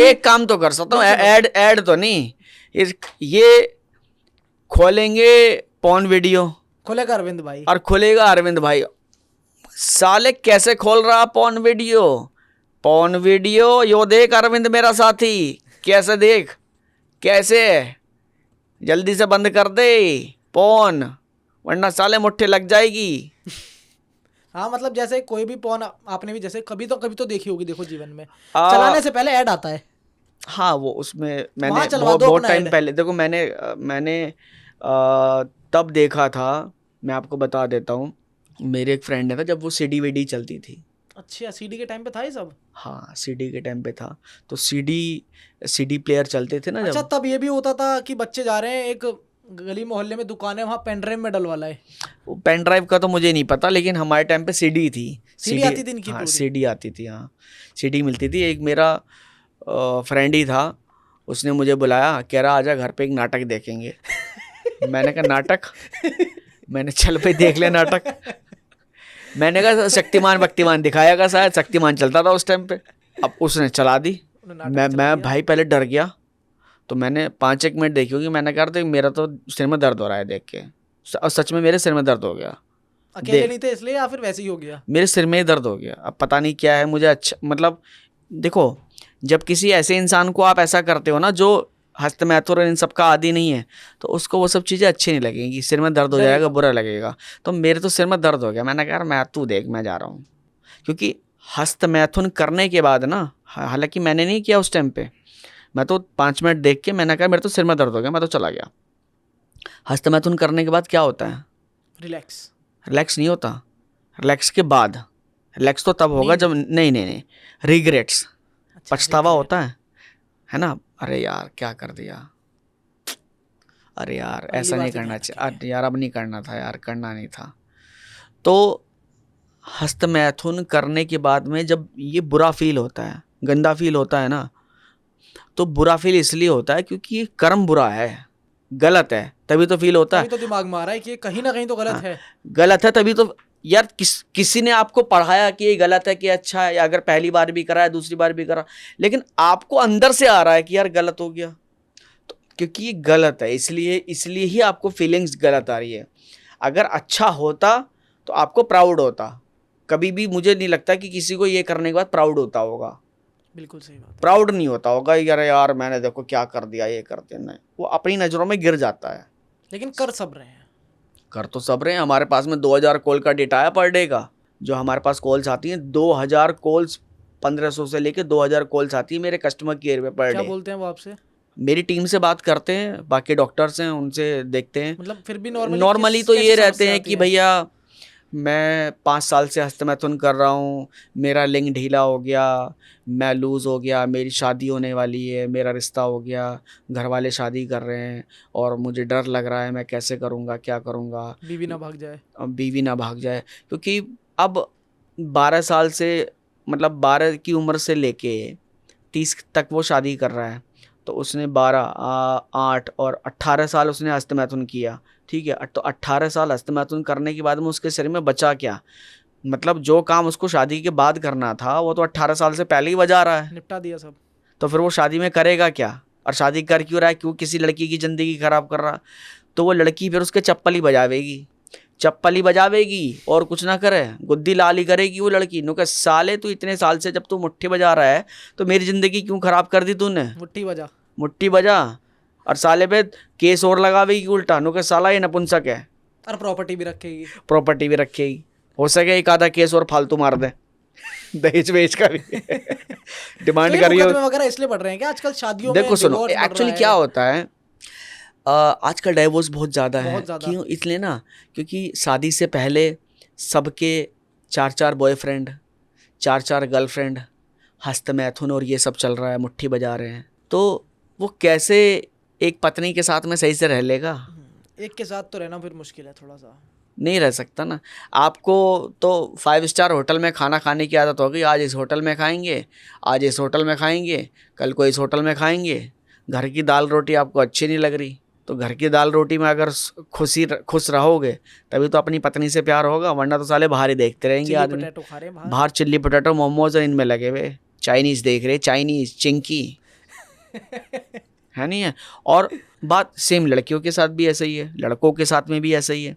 एक काम तो कर सकता हूँ, ऐड तो नहीं, ये खोलेंगे पॉर्न वीडियो, खोलेगा अरविंद भाई, और खुलेगा अरविंद भाई। साले कैसे खोल रहा पॉर्न वीडियो? पॉर्न वीडियो यो देख अरविंद मेरा साथी, कैसे देख, कैसे, जल्दी से बंद कर दे पॉर्न, वरना साले मुट्ठी लग जाएगी। हाँ मतलब जैसे कोई भी पॉर्न आपने भी जैसे कभी तो देखी होगी, देखो जीवन में चलाने से पहले ऐड आता है। हाँ, वो उसमें मैंने बहुत टाइम पहले देखो, मैंने तब देखा था, मैं आपको बता देता हूँ। मेरे एक फ्रेंड है था, जब वो सीडी वीडी चलती थी। अच्छा, सीडी के टाइम पे था ये सब? हाँ, सीडी के टाइम पे था, तो सीडी प्लेयर चलते थे ना जब। अच्छा, तब ये भी होता था कि बच्चे जा रहे हैं, एक गली मोहल्ले में दुकान है, वहाँ पेन ड्राइव में डलवाला है। पेन ड्राइव का तो मुझे नहीं पता, लेकिन हमारे टाइम पे सीडी थी। सीडी आती थी इनकी? हाँ, सीडी आती थी, हाँ, सीडी मिलती थी। एक मेरा फ्रेंड ही था, उसने मुझे बुलाया, कह रहा आजा घर पे एक नाटक देखेंगे। मैंने कहा नाटक? मैंने चल पे देख लिया नाटक। मैंने कहा शक्तिमान दिखाया का, शायद शक्तिमान चलता था उस टाइम पे। अब उसने चला दी, मैं भाई पहले डर गया, तो मैंने 5-1 मिनट देखी होगी। मैंने कहा तो मेरा तो सिर में दर्द हो रहा है देख के, और सच में मेरे सिर में दर्द हो गया। अकेले नहीं थे इसलिए, या फिर वैसे ही हो गया? मेरे सिर में ही दर्द हो गया, अब पता नहीं क्या है मुझे। अच्छा मतलब देखो, जब किसी ऐसे इंसान को आप ऐसा करते हो ना जो हस्तमैथुन और इन सब का आदी नहीं है, तो उसको वो सब चीज़ें अच्छी नहीं लगेंगी, सिर में दर्द हो जाएगा, बुरा लगेगा। तो मेरे तो सिर में दर्द हो गया। मैंने कहा मैं तू देख, मैं जा रहा हूँ। क्योंकि हस्तमैथुन करने के बाद ना, हालांकि मैंने नहीं किया उस टाइम पे, मैं तो 5 मिनट देख के मैंने कहा मेरे तो सिर में दर्द हो गया, मैं तो चला गया। हस्तमैथुन करने के बाद क्या होता है? रिलैक्स नहीं होता। रिलैक्स के बाद, रिलैक्स तो तब होगा जब नहीं रिग्रेट्स, पछतावा होता है ना। अरे यार क्या कर दिया, अरे यार ऐसा नहीं करना चाहिए, यार अब नहीं करना था, यार करना नहीं था। तो हस्तमैथुन करने के बाद में जब ये बुरा फील होता है, गंदा फील होता है ना, तो बुरा फील इसलिए होता है क्योंकि ये कर्म बुरा है, गलत है, तभी तो फील होता है। तो दिमाग में आ रहा है कि कहीं ना कहीं तो गलत है। गलत है तभी तो यार, किसी ने आपको पढ़ाया कि ये गलत है कि अच्छा है, या अगर पहली बार भी करा है, दूसरी बार भी करा, लेकिन आपको अंदर से आ रहा है कि यार गलत हो गया, तो क्योंकि ये गलत है, इसलिए ही आपको फीलिंग्स गलत आ रही है। अगर अच्छा होता तो आपको प्राउड होता। कभी भी मुझे नहीं लगता कि किसी को ये करने के बाद प्राउड होता होगा। बिल्कुल सही बात। प्राउड नहीं होता होगा यार मैंने देखो क्या कर दिया, ये कर दिया, नहीं, वो अपनी नज़रों में गिर जाता है। लेकिन कर सब रहे हैं, कर तो सब रहे हैं। हमारे पास में 2000 कॉल का डेटा है पर डे का, जो हमारे पास कॉल्स आती हैं 2000 कॉल्स, 1500 से लेके 2000 कॉल्स आती है मेरे कस्टमर केयर पे पर डे। क्या बोलते हैं वो आपसे? मेरी टीम से बात करते हैं, बाकी डॉक्टर्स हैं उनसे देखते हैं। मतलब फिर भी नॉर्मली तो ये रहते हैं कि भैया मैं 5 साल से हस्तमैथुन कर रहा हूँ, मेरा लिंग ढीला हो गया, मैं लूज़ हो गया, मेरी शादी होने वाली है, मेरा रिश्ता हो गया, घर वाले शादी कर रहे हैं और मुझे डर लग रहा है, मैं कैसे करूँगा, क्या करूँगा, बीवी ना भाग जाए। अब बीवी ना भाग जाए। क्योंकि अब 12 साल से, मतलब 12 की उम्र से लेके 30 तक वो शादी कर रहा है, तो उसने 8 और 18 साल उसने हस्तमैथुन किया, ठीक है। तो 18 साल हस्तमैथुन करने के बाद में उसके शरीर में बचा क्या? मतलब जो काम उसको शादी के बाद करना था वो तो 18 साल से पहले ही बजा रहा है, निपटा दिया सब। तो फिर वो शादी में करेगा क्या? और शादी कर क्यों रहा है? क्यों किसी लड़की की ज़िंदगी खराब कर रहा? तो वो लड़की फिर उसके चप्पल ही बजावेगी, चप्पल ही बजावेगी और कुछ ना करे, गुद्दी लाल ही करेगी वो लड़की। नो, कह साले तू इतने साल से जब तू मुट्ठी बजा रहा है तो मेरी ज़िंदगी क्यों ख़राब कर दी तूने? मुट्ठी बजा। मुट्ठी बजा। और साले पे केस और लगावेगी उल्टा। नो, कह साला ये नपुंसक है, और प्रॉपर्टी भी रखेगी। प्रॉपर्टी भी रखेगी, हो सके एक आधा केस और फालतू मार दे दहेज वेज का भी डिमांड तो ये करिए। मुकदमे वगैरह इसलिए बढ़ रहे हैं कि आजकल शादियों में देखो सुनो, डिवोर्स बढ़ एक्चुअली रहा क्या है। होता है, आजकल डाइवोर्स बहुत ज़्यादा है। बहुत ज़्यादा। क्यों? इसलिए ना, क्योंकि शादी से पहले सबके 4-4 बॉयफ्रेंड, 4-4 गर्लफ्रेंड, हस्तमैथुन और ये सब चल रहा है, मुट्ठी बजा रहे हैं, तो वो कैसे एक पत्नी के साथ में सही से रह लेगा? एक के साथ तो रहना फिर मुश्किल है थोड़ा सा। नहीं रह सकता ना। आपको तो 5 स्टार होटल में खाना खाने की आदत होगी, आज इस होटल में खाएंगे, आज इस होटल में खाएंगे, कल को इस होटल में खाएंगे। घर की दाल रोटी आपको अच्छी नहीं लग रही, तो घर की दाल रोटी में अगर खुश रहोगे तभी तो अपनी पत्नी से प्यार होगा, वरना तो साले बाहर ही देखते रहेंगे चिली आदमी। पोटैटो खा रहे हैं बाहर। बाहर चिल्ली पोटैटो, मोमोज और इनमें लगे हुए, चाइनीज़ देख रहे, चाइनीज़ चिंकी है नहीं है। और बात सेम लड़कियों के साथ भी ऐसा ही है, लड़कों के साथ में भी ऐसा ही है,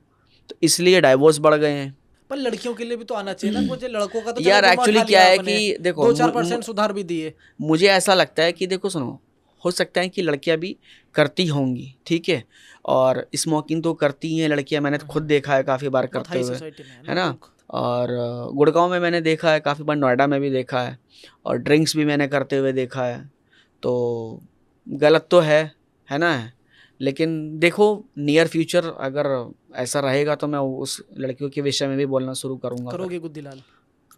तो इसलिए डाइवोर्स बढ़ गए हैं। पर लड़कियों के लिए भी तो आना चाहिए ना। मुझे लड़कों का तो यार चलो एक्चुअली उठा क्या लिया है आपने, कि देखो 2-4% सुधार भी दिए। मुझे ऐसा लगता है कि देखो सुनो, हो सकता है कि लड़कियां भी करती होंगी, ठीक है, और स्मोकिंग तो करती ही हैं लड़कियां, मैंने तो खुद देखा है काफ़ी बार बहुत करते हाई हुए, सोसाइटी में है ना। लोग। और गुड़गांव में मैंने देखा है काफ़ी बार, नोएडा में भी देखा है, और ड्रिंक्स भी मैंने करते हुए देखा है। तो गलत तो है ना। लेकिन देखो नियर फ्यूचर अगर ऐसा रहेगा तो मैं उस लड़कियों के विषय में भी बोलना शुरू करूँगा। करोगे गुद्दीलाल?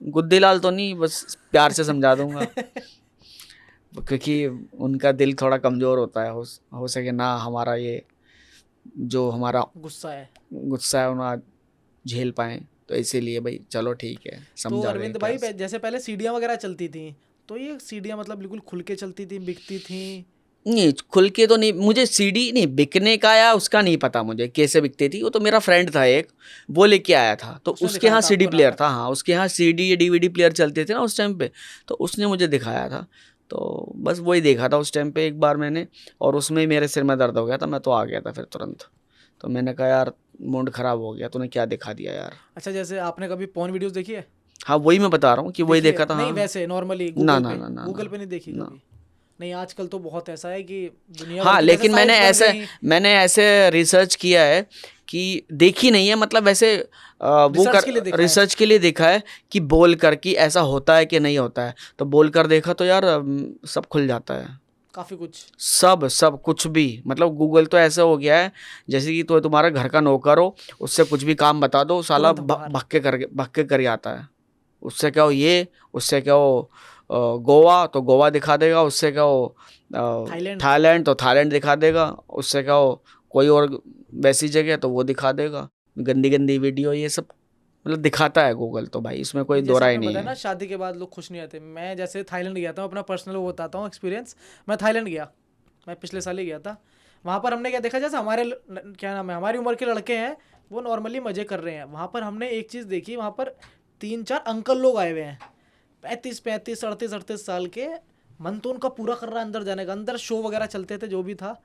गुद्दीलाल तो नहीं, बस प्यार से समझा दूंगा क्योंकि उनका दिल थोड़ा कमज़ोर होता है, हो सके ना हमारा ये जो हमारा गुस्सा है वो ना झेल पाएँ, तो इसीलिए भाई चलो ठीक है, तो समझा रहे अरविंद प्यार भाई से। जैसे पहले सीढ़ियाँ वगैरह चलती थी, तो ये सीढ़ियाँ मतलब बिल्कुल खुल के चलती थी, बिकती थी? नहीं खुल के तो नहीं, मुझे सीडी नहीं बिकने का या उसका नहीं पता मुझे कैसे बिकती थी। वो तो मेरा फ्रेंड था एक, वो लेके आया था, तो उसने उसके दिखाया यहाँ था सीडी आपको प्लेयर नाटक? था। हाँ, उसके यहाँ सीडी या डीवीडी प्लेयर चलते थे ना उस टाइम पे, तो उसने मुझे दिखाया था, तो बस वही देखा था उस टाइम पे एक बार मैंने, और उसमें मेरे सिर में दर्द हो गया था, मैं तो आ गया था फिर तुरंत। तो मैंने कहा यार मूड ख़राब हो गया, तूने क्या दिखा दिया यार। अच्छा, जैसे आपने कभी पॉर्न वीडियोस देखी है? हाँ वही मैं बता रहा हूँ कि वही देखी देखा है? था। नहीं हाँ वैसे नॉर्मली ना गूगल ना पे, ना ना गूगल पे नहीं देखी ना। कभी? नहीं, आजकल तो बहुत ऐसा है कि दुनिया भर हाँ की जैसे लेकिन साइट्स बन गई। मैंने ऐसे रिसर्च किया है कि देखी नहीं है, मतलब वैसे वो रिसर्च के लिए देखा है। रिसर्च के लिए देखा है कि बोल कर कि ऐसा होता है कि नहीं होता है, तो बोल कर देखा तो यार सब खुल जाता है, काफी कुछ। सब कुछ भी। मतलब गूगल तो ऐसा हो गया है जैसे कि तो तुम्हारा घर का नौकर हो, उससे कुछ भी काम बता दो साला तुरंत बाहर। भग के कर आता है। उससे क्या हो ये, उससे क्या हो गोवा तो गोवा दिखा देगा, उससे क्या हो थाईलैंड। थाईलैंड तो थाईलैंड दिखा देगा, उससे क्या हो कोई और वैसी जगह तो वो दिखा देगा। गंदी गंदी वीडियो ये सब मतलब दिखाता है गूगल, तो भाई इसमें कोई नहीं, दो जैसे राय आपने नहीं बताया ना है। शादी के बाद लोग खुश नहीं आते। मैं जैसे थाईलैंड गया था, अपना पर्सनल वो बताता हूँ एक्सपीरियंस। मैं थाईलैंड गया, मैं पिछले साल ही गया था। वहाँ पर हमने क्या देखा, जैसे हमारे क्या नाम है, हमारी उम्र के लड़के हैं, वो नॉर्मली मज़े कर रहे हैं। वहाँ पर हमने एक चीज़ देखी, वहाँ पर 3-4 अंकल लोग आए हुए हैं, 35-35, 38-38 साल के। मन तो उनका पूरा कर रहा है अंदर जाने का। अंदर शो वगैरह चलते थे, जो भी था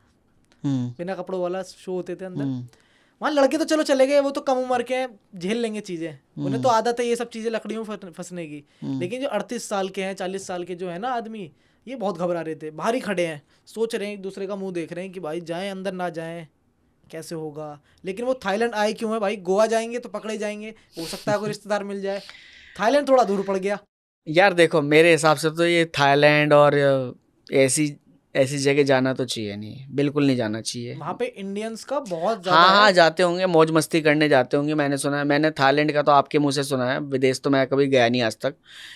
बिना कपड़ों वाला शो होते थे अंदर। वहाँ लड़के तो चलो चले गए, वो तो कम उम्र के हैं, झेल लेंगे चीज़ें, उन्हें तो आदत है ये सब चीज़ें लकड़ियों में फंसने की। लेकिन जो 38 साल के हैं, 40 साल के जो है ना आदमी, ये बहुत घबरा रहे थे, बाहर ही खड़े हैं, सोच रहे हैं, एक दूसरे का मुंह देख रहे हैं कि भाई जाएं अंदर ना जाएं, कैसे होगा। लेकिन वो थाईलैंड आए क्यों है भाई? गोवा जाएंगे तो पकड़े जाएंगे, हो सकता है कोई रिश्तेदार मिल जाए। थाईलैंड थोड़ा दूर पड़ गया। यार देखो मेरे हिसाब से तो ये थाईलैंड और ऐसी ऐसी जगह जाना तो चाहिए नहीं, बिल्कुल नहीं जाना चाहिए। वहाँ पे इंडियंस का बहुत ज्यादा हाँ हाँ है। जाते होंगे, मौज मस्ती करने जाते होंगे, मैंने सुना है। मैंने थाईलैंड का तो आपके मुंह से सुना है, विदेश तो मैं कभी गया नहीं आज तक।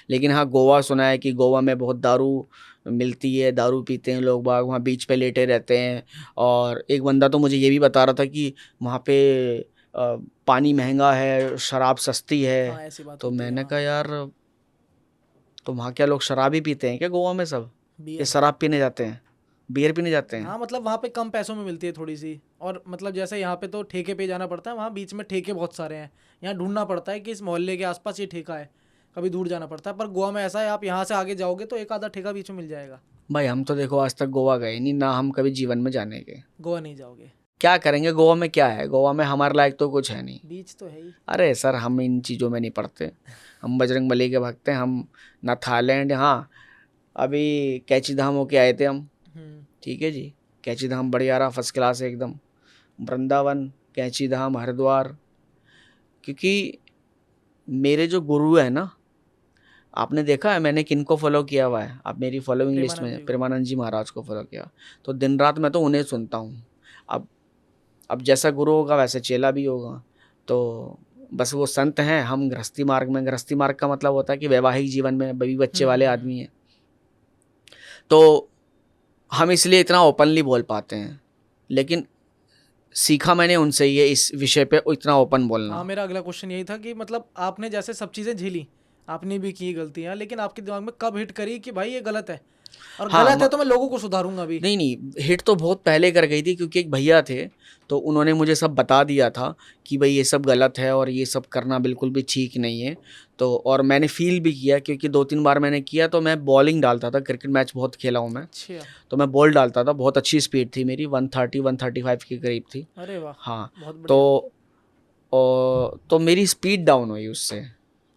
लेकिन हाँ गोवा सुना है कि गोवा में बहुत दारू मिलती है, दारू पीते हैं लोग बाग, वहाँ बीच पे लेटे रहते हैं। और एक बंदा तो मुझे ये भी बता रहा था कि वहाँ पे पानी महंगा है, शराब सस्ती है। हाँ ऐसी बात तो होती है। मैंने हाँ कहा यार, तो वहाँ क्या लोग शराब ही पीते हैं क्या गोवा में सब? ये बियर। शराब पीने जाते हैं, बियर पीने जाते हैं? हाँ मतलब वहाँ पे कम पैसों में मिलती है थोड़ी सी। और मतलब जैसे यहाँ पे तो ठेके पे जाना पड़ता है, वहाँ बीच में ठेके बहुत सारे हैं। यहाँ ढूंढना पड़ता है कि इस मोहल्ले के आसपास ये ठेका है, कभी दूर जाना पड़ता है। पर गोवा में ऐसा है, आप यहाँ से आगे जाओगे तो एक आधा ठेका बीच में मिल जाएगा। भाई हम तो देखो आज तक गोवा गए नहीं ना, हम कभी जीवन में जाने के। गोवा नहीं जाओगे? क्या करेंगे गोवा में? क्या है गोवा में हमारे लायक? तो कुछ है नहीं। बीच तो है ही। अरे सर हम इन चीज़ों में नहीं पड़ते, हम बजरंग बली के भक्त हैं। हम ना थाईलैंड, हाँ अभी कैची धाम होके आए थे हम। ठीक है जी, कैची धाम बढ़िया रहा, फर्स्ट क्लास है एकदम। वृंदावन, कैची धाम, हरिद्वार। क्योंकि मेरे जो गुरु है ना, आपने देखा है मैंने किनको फॉलो किया हुआ है? आप मेरी फॉलोइंग लिस्ट प्रेमानंद जी में को। प्रेमानंद जी महाराज को फॉलो किया। तो दिन रात मैं तो उन्हें सुनता हूँ। अब अब जैसा गुरु होगा वैसे चेला भी होगा। तो बस वो संत हैं, हम गृहस्थी मार्ग में। गृहस्थी मार्ग का मतलब होता है कि वैवाहिक जीवन में बीवी बच्चे वाले आदमी हैं। तो हम इसलिए इतना ओपनली बोल पाते हैं। लेकिन सीखा मैंने उनसे ये इस विषय पे इतना ओपन हाँ बोलना। मेरा अगला क्वेश्चन यही था कि मतलब आपने जैसे सब चीज़ें झेली, आपने भी की गलतियाँ, लेकिन आपके दिमाग में कब हिट करी कि भाई ये गलत है, और हाँ गलत है तो मैं लोगों को सुधारूंगा भी? नहीं नहीं, हिट तो बहुत पहले कर गई थी, क्योंकि एक भैया थे तो उन्होंने मुझे सब बता दिया था कि भाई ये सब गलत है और ये सब करना बिल्कुल भी ठीक नहीं है। तो और मैंने फील भी किया, क्योंकि 2-3 बार मैंने किया। तो मैं बॉलिंग डालता था, क्रिकेट मैच बहुत खेला हूँ मैं। अच्छा। तो मैं बॉल डालता था, बहुत अच्छी स्पीड थी मेरी, 130-135 के करीब थी। अरे वाह, हाँ बहुत बढ़िया। तो तो मेरी स्पीड डाउन हुई उससे।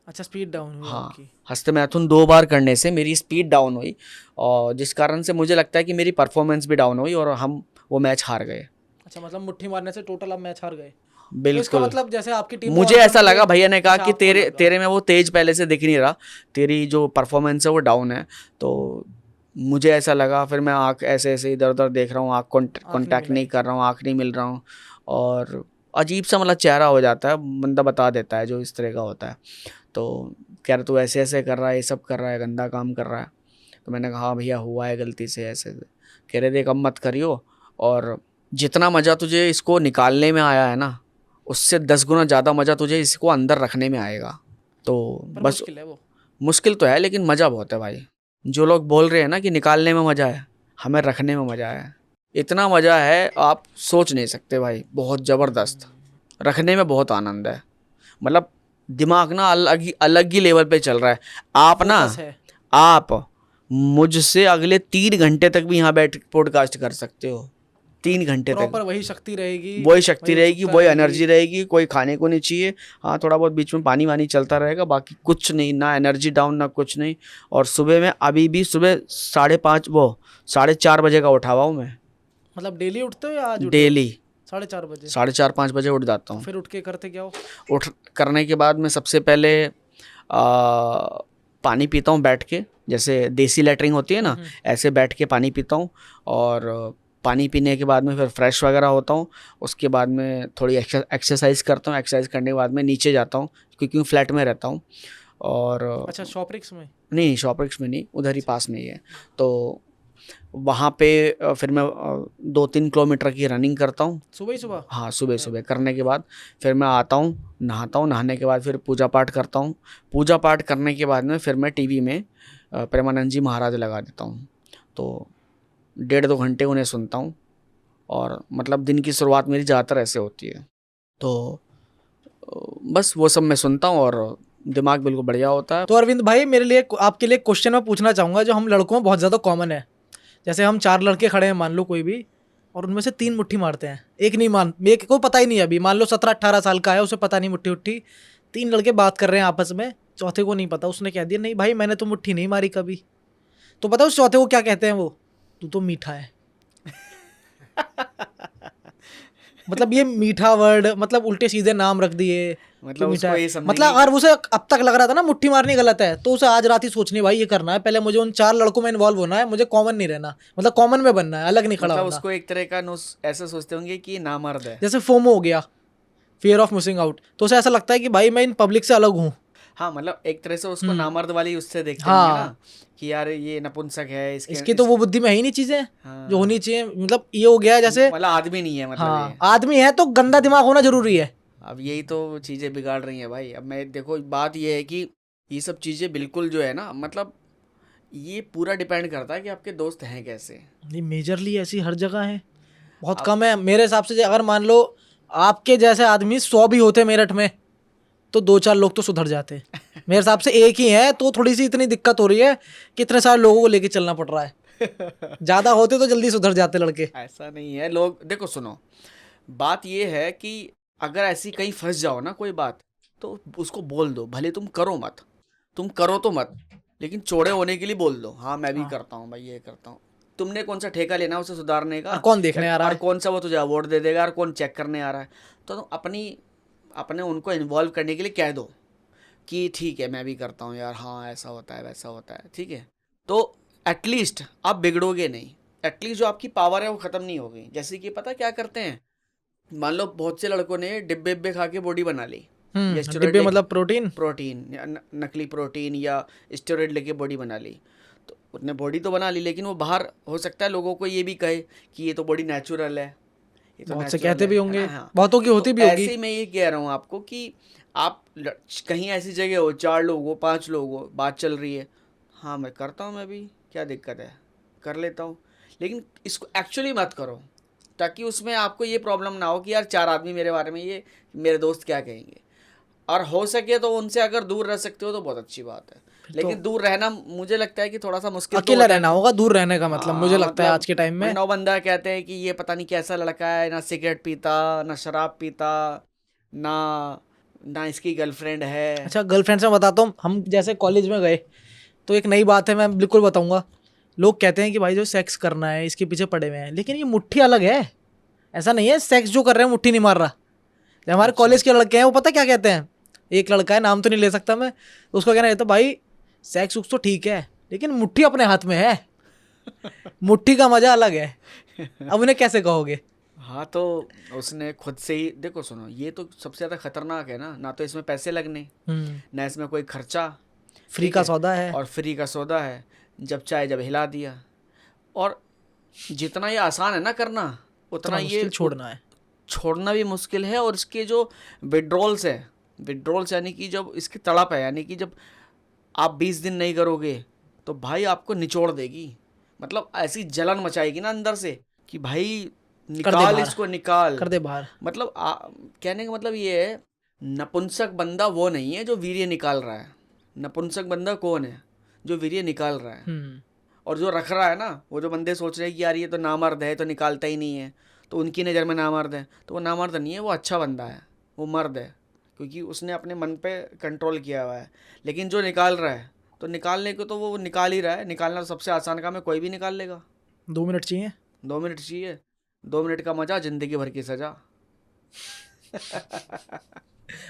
अच्छा स्पीड डाउन हुई हाँ, आपकी? हस्ते मैराथन 2 बार करने से मेरी स्पीड डाउन हुई, और जिस कारण से मुझे लगता है कि मेरी परफॉर्मेंस भी डाउन हुई और हम वो मैच हार गए। अच्छा मतलब मुट्ठी मारने से टोटल आप मैच हार गए? तो इसका बिल्कुल। मतलब जैसे आपकी टीम मुझे ऐसा लगा, भैया ने कहा अच्छा, कि आपको तेरे लगा। तेरे में वो तेज पहले से दिख नहीं रहा, तेरी जो परफॉर्मेंस है वो डाउन है। तो मुझे ऐसा लगा, फिर मैं आँख ऐसे ऐसे इधर उधर देख रहा हूँ, आँख कॉन्टैक्ट नहीं कर रहा हूँ, आँख नहीं मिल रहा हूँ। और अजीब सा मतलब चेहरा हो जाता है, बंदा बता देता है जो इस तरह का होता है। तो कह रहा तू ऐसे ऐसे कर रहा है, ये सब कर रहा है, गंदा काम कर रहा है। तो मैंने कहा हाँ भैया हुआ है गलती से ऐसे। कह रहे देख अब मत करियो, और जितना मज़ा तुझे इसको निकालने में आया है ना, उससे 10 गुना ज़्यादा मज़ा तुझे इसको अंदर रखने में आएगा। तो पर बस मुश्किल है वो। मुश्किल तो है, लेकिन मज़ा बहुत है भाई। जो लोग बोल रहे हैं ना कि निकालने में मज़ा है, हमें रखने में मज़ा है। इतना मज़ा है आप सोच नहीं सकते भाई, बहुत ज़बरदस्त। रखने में बहुत आनंद है, मतलब दिमाग ना अलग ही लेवल पे चल रहा है। आप ना, फोकस है। आप मुझसे अगले 3 घंटे तक भी यहाँ बैठ पॉडकास्ट कर सकते हो। 3 घंटे तक प्रॉपर वही शक्ति रहेगी, वही शक्ति रहेगी, उत्सुकता वही रहेगी। एनर्जी रहेगी, कोई खाने को नहीं चाहिए। हाँ थोड़ा बहुत बीच में पानी वानी चलता रहेगा, बाकी कुछ नहीं, ना एनर्जी डाउन ना कुछ नहीं। और सुबह में अभी भी सुबह 4:30 बजे का उठा हुआ हूँ मैं। मतलब डेली उठते हो या आज उठे हो? डेली 4:30 बजे? 4:30-5 बजे उठ जाता हूँ। फिर उठ के करते क्या हो? उठ करने के बाद मैं सबसे पहले पानी पीता हूँ बैठ के, जैसे देसी लेटरिन होती है ना, ऐसे बैठ के पानी पीता हूँ। और पानी पीने के बाद में फिर फ्रेश वगैरह होता हूँ। उसके बाद में थोड़ी एक्सरसाइज करता हूँ। एक्सरसाइज करने के बाद में नीचे जाता हूँ, क्योंकि मैं फ्लैट में रहता हूँ। और अच्छा शॉपरिक्स में? नहीं शॉपरिक्स में नहीं, उधर ही पास में ही है। तो वहाँ पे फिर मैं 2-3 किलोमीटर की रनिंग करता हूँ सुबह ही सुबह? हाँ सुबह सुबह करने के बाद फिर मैं आता हूँ, नहाता हूँ। नहाने के बाद फिर पूजा पाठ करता हूँ। पूजा पाठ करने के बाद में फिर मैं टीवी में प्रेमानंद जी महाराज लगा देता हूँ। तो 1.5-2 घंटे उन्हें सुनता हूँ। और मतलब दिन की शुरुआत मेरी ज़्यादातर ऐसे होती है। तो बस वो सब मैं सुनता हूँ और दिमाग बिल्कुल बढ़िया होता है। तो अरविंद भाई मेरे लिए, आपके लिए क्वेश्चन मैं पूछना चाहूँगा जो हम लड़कों में बहुत ज़्यादा कॉमन है। जैसे हम 4 लड़के खड़े हैं मान लो कोई भी, और उनमें से 3 मुट्ठी मारते हैं, एक नहीं एक को पता ही नहीं, अभी मान लो 17-18 साल का है, उसे पता नहीं मुट्ठी उट्ठी। 3 लड़के बात कर रहे हैं आपस में, चौथे को नहीं पता, उसने कह दिया नहीं भाई मैंने तो मुट्ठी नहीं मारी कभी। तो पता है उस चौथे को क्या कहते हैं वो? तू तो मीठा है। मतलब ये मीठा वर्ड, मतलब उल्टे सीधे नाम रख दिए कि मतलब मीठा उसको है। ये समझेंगे मतलब अगर उसे अब तक लग रहा था ना मुट्ठी मारनी गलत है, तो उसे आज रात ही सोचनी, भाई ये करना है, पहले मुझे उन 4 लड़कों में इन्वॉल्व होना है, मुझे कॉमन नहीं रहना, मतलब कॉमन में बनना है, अलग नहीं खड़ा मतलब होना। उसको एक तरह का ऐसा सोचते होंगे कि ये नामर्द है। जैसे फोमो हो गया, फियर ऑफ मिसिंग आउट, तो उसे ऐसा लगता है कि भाई मैं इन पब्लिक से अलग हूँ। हाँ, मतलब एक तरह से उसको नामर्द वाली उससे देखते होंगे ना, हाँ, कि यार ये नपुंसक है, इसकी तो वो बुद्धि में है ही नहीं चीजें जो होनी हाँ, चाहिए, मतलब ये हो गया है जैसे। मतलब आदमी नहीं है मतलब हाँ, ये। आदमी है तो गंदा दिमाग होना जरूरी है। अब यही तो चीज़ें बिगाड़ रही हैं भाई। अब मैं देखो, बात ये है कि ये सब चीज़ें बिल्कुल जो है ना, मतलब ये पूरा डिपेंड करता है कि आपके दोस्त हैं कैसे। ये मेजरली ऐसी हर जगह है, बहुत अब कम है मेरे हिसाब से। अगर मान लो आपके जैसे आदमी 100 भी होते मेरठ में, तो 2-4 लोग तो सुधर जाते। मेरे हिसाब से एक ही है, तो थोड़ी सी इतनी दिक्कत हो रही है कि इतने सारे लोगों को लेके चलना पड़ रहा है। ज्यादा होते तो जल्दी सुधर जाते लड़के। ऐसा नहीं है, लोग देखो सुनो, बात ये है कि अगर ऐसी कहीं फंस जाओ ना कोई बात, तो उसको बोल दो, भले तुम करो मत, तुम करो तो मत, लेकिन चौड़े होने के लिए बोल दो, हाँ मैं भी हाँ, करता हूँ भाई, ये करता हूँ। तुमने कौन सा ठेका लेना है उसे सुधारने का? और कौन देखने आ रहा और है। कौन सा वो तुझे अवार्ड दे देगा, और कौन चेक करने आ रहा है? तो तुम अपने उनको इन्वॉल्व करने के लिए कह दो कि ठीक है मैं भी करता हूँ यार, हाँ ऐसा होता है वैसा होता है, ठीक है। तो एटलीस्ट आप बिगड़ोगे नहीं, एटलीस्ट जो आपकी पावर है वो ख़त्म नहीं होगी। जैसे कि पता क्या करते हैं, मान लो बहुत से लड़कों ने डिब्बे डिब्बे खा के बॉडी बना ली, या स्टेरॉइड डिब्बे ले, मतलब प्रोटीन। प्रोटीन या नकली प्रोटीन या स्टेरॉइड लेके बॉडी बना ली। तो उसने बॉडी तो बना ली, लेकिन वो बाहर हो सकता है लोगों को ये भी कहे कि ये तो बॉडी नेचुरल है, ये तो बहुत से नेचुरल कहते भी है ना? होंगे, हाँ। बहुतों की होती तो भी होगी। ऐसे ही मैं ये कह रहा हूँ आपको कि आप कहीं ऐसी जगह हो, 4 लोग हो, 5 लोग हो, बात चल रही है, हाँ मैं करता हूँ, मैं भी, क्या दिक्कत है, कर लेता हूँ, लेकिन इसको एक्चुअली मत करो, ताकि उसमें आपको ये प्रॉब्लम ना हो कि यार 4 आदमी मेरे बारे में ये, मेरे दोस्त क्या कहेंगे। और हो सके तो उनसे अगर दूर रह सकते हो तो बहुत अच्छी बात है, फिर तो लेकिन दूर रहना मुझे लगता है कि थोड़ा सा मुश्किल तो अकेला होता है रहना कि होगा, दूर रहने का मतलब मुझे हाँ, लगता है आज मतलब के टाइम में। नौ बंदा कहते हैं कि ये पता नहीं कैसा लड़का है, ना सिगरेट पीता, ना शराब पीता, ना ना इसकी गर्लफ्रेंड है। अच्छा, गर्लफ्रेंड से मैं बताता हूँ, हम जैसे कॉलेज में गए तो एक नई बात है, मैं बिल्कुल बताऊंगा। लोग कहते हैं कि भाई जो सेक्स करना है इसके पीछे पड़े हुए हैं, लेकिन ये मुट्ठी अलग है। ऐसा नहीं है सेक्स जो कर रहे हैं मुट्ठी नहीं मार रहा। जो हमारे अच्छा। कॉलेज के लड़के हैं वो पता क्या कहते हैं, एक लड़का है, नाम तो नहीं ले सकता मैं, तो उसका कहना रहता भाई सेक्स उक्स तो ठीक है, लेकिन मुट्ठी अपने हाथ में है, मुट्ठी का मजा अलग है। अब उन्हें कैसे कहोगे। हाँ, तो उसने खुद से ही देखो, सुनो, ये तो सबसे ज़्यादा खतरनाक है ना तो इसमें पैसे लगने, ना इसमें कोई खर्चा, फ्री ठीक का है, सौदा है। और फ्री का सौदा है, जब चाहे जब हिला दिया। और जितना ये आसान है ना करना, उतना इतना ये मुश्किल छोड़ना है। छोड़ना भी मुश्किल है। और इसके जो विड्रॉल्स है, विड्रॉल्स यानी कि जब इसकी तड़प है, यानी कि जब आप 20 दिन नहीं करोगे तो भाई आपको निचोड़ देगी, मतलब ऐसी जलन मचाएगी ना अंदर से कि भाई कर दे निकाल बाहर, इसको निकाल। कर दे बाहर। मतलब कहने का मतलब ये है, नपुंसक बंदा वो नहीं है जो वीर्य निकाल रहा है। नपुंसक बंदा कौन है? जो वीर्य निकाल रहा है। और जो रख रहा है ना, वो जो बंदे सोच रहे हैं कि यार ये तो नामर्द है, तो निकालता ही नहीं है, तो उनकी नज़र में नामर्द है, तो वो नामर्द नहीं है, वो अच्छा बंदा है, वो मर्द है, क्योंकि उसने अपने मन पे कंट्रोल किया हुआ है। लेकिन जो निकाल रहा है, तो निकालने को तो वो निकाल ही रहा है, निकालना तो सबसे आसान काम है, कोई भी निकाल लेगा। 2 मिनट चाहिए। 2 मिनट चाहिए, 2 मिनट का मजा, जिंदगी भर की सजा।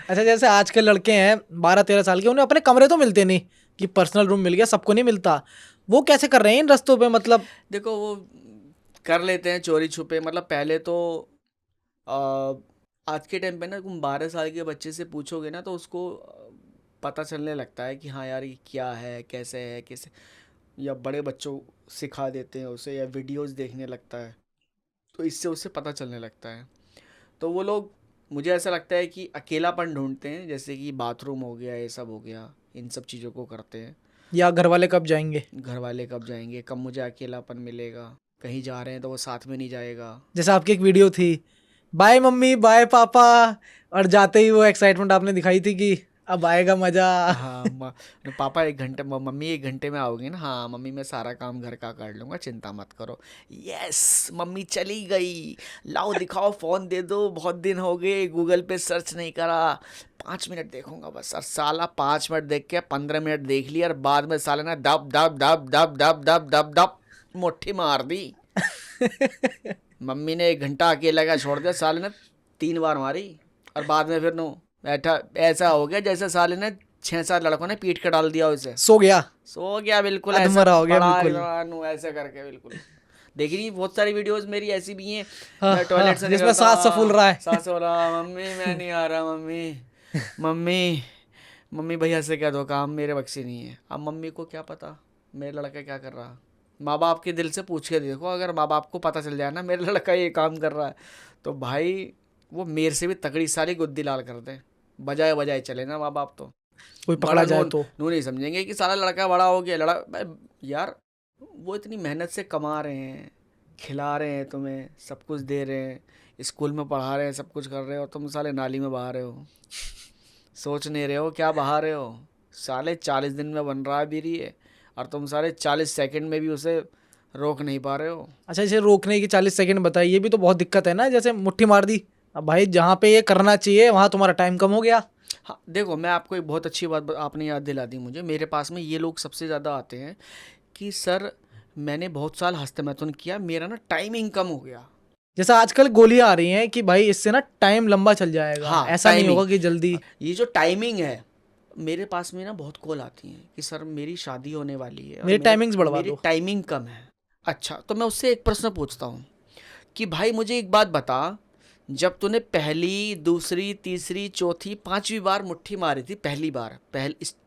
अच्छा, जैसे आज के लड़के हैं 12-13 साल के, उन्हें अपने कमरे तो मिलते नहीं, कि पर्सनल रूम मिल गया, सबको नहीं मिलता। वो कैसे कर रहे हैं इन रस्तों पे, मतलब। देखो, वो कर लेते हैं चोरी छुपे, मतलब पहले तो आ, आज के टाइम पे ना तुम 12 साल के बच्चे से पूछोगे ना, तो उसको पता चलने लगता है कि हाँ यार ये क्या है कैसे, या बड़े बच्चों सिखा देते हैं उसे, या वीडियोस देखने लगता है, तो इससे उसे पता चलने लगता है। तो वो लोग, मुझे ऐसा लगता है कि अकेलापन ढूंढते हैं, जैसे कि बाथरूम हो गया, ये सब हो गया, इन सब चीज़ों को करते हैं। या घर वाले कब जाएंगे। घर वाले कब जाएंगे, कब मुझे अकेलापन मिलेगा, कहीं जा रहे हैं तो वो साथ में नहीं जाएगा। जैसे आपकी एक वीडियो थी, बाय मम्मी बाय पापा, और जाते ही वो एक्साइटमेंट आपने दिखाई थी कि अब आएगा मजा। हाँ, पापा 1 घंटे, मम्मी 1 घंटे में आओगी ना, हाँ मम्मी मैं सारा काम घर का कर लूँगा, चिंता मत करो। यस, मम्मी चली गई, लाओ दिखाओ, फ़ोन दे दो, बहुत दिन हो गए गूगल पे सर्च नहीं करा, 5 मिनट देखूंगा बस। और साला 5 मिनट देख के 15 मिनट देख लिया, और बाद में साले ने दब दब दब दब दब दब दब दब मुट्ठी मार दी। मम्मी ने 1 घंटा अकेला का छोड़ दिया, साले ने 3 बार मारी और बाद में फिर नो बैठा। ऐसा हो गया जैसे साले ने 6-7 लड़कों ने पीट के डाल दिया उसे। सो गया बिल्कुल, ऐसा अधमरा हो गया पड़ा बिल्कुल। एकदम ऐसे करके बिल्कुल। देखी नहीं, बहुत सारी वीडियोस मेरी ऐसी भी हैं, हाँ, मैं टॉयलेट से जिसमें निकलता, सांस फूल रहा है। सांस हो रहा, मम्मी मैं नहीं आ रहा, मम्मी मम्मी भैया से कह दो काम मेरे बक्सी नहीं है। अब मम्मी को क्या पता मेरा लड़का क्या कर रहा। माँ बाप के दिल से पूछ के देखो, अगर माँ बाप को पता चल जाए ना मेरा लड़का ये काम कर रहा है, तो भाई वो मेरे से भी तगड़ी सारी गुद्दी लाल कर दे, बजाए बजाए चले ना माँ बाप। तो कोई बड़ा पकड़ा जाए नून तो नून नहीं समझेंगे कि साला लड़का बड़ा हो गया। यार वो इतनी मेहनत से कमा रहे हैं, खिला रहे हैं तुम्हें, सब कुछ दे रहे हैं, स्कूल में पढ़ा रहे हैं, सब कुछ कर रहे हो, और तुम साले नाली में बहा रहे हो, सोच नहीं रहे हो क्या बहा रहे हो। साले 40 दिन में बन रहा है बीरी है, और तुम साले 40 सेकंड में भी उसे रोक नहीं पा रहे हो। अच्छा, इसे रोकने की 40 सेकंड बताइए, ये भी तो बहुत दिक्कत है ना। जैसे मुट्ठी मार दी, अब भाई जहाँ पे ये करना चाहिए वहाँ तुम्हारा टाइम कम हो गया। हाँ देखो, मैं आपको एक बहुत अच्छी बात आपने याद दिला दी मुझे। मेरे पास में ये लोग सबसे ज़्यादा आते हैं कि सर मैंने बहुत साल हस्तमैथुन किया, मेरा ना टाइमिंग कम हो गया। जैसे आजकल गोलियां आ रही हैं कि भाई इससे ना टाइम लंबा चल जाएगा। हाँ, ऐसा नहीं टाइमिंग। होगा कि जल्दी। ये जो टाइमिंग है, मेरे पास में ना बहुत कॉल आती हैं कि सर मेरी शादी होने वाली है और मेरी टाइमिंग्स बढ़वा मेरी दो। टाइमिंग कम है। अच्छा, तो मैं उससे एक प्रश्न पूछता हूँ कि भाई मुझे एक बात बता, जब तूने पहली, दूसरी, तीसरी, चौथी, 5वीं बार मुट्ठी मारी थी, पहली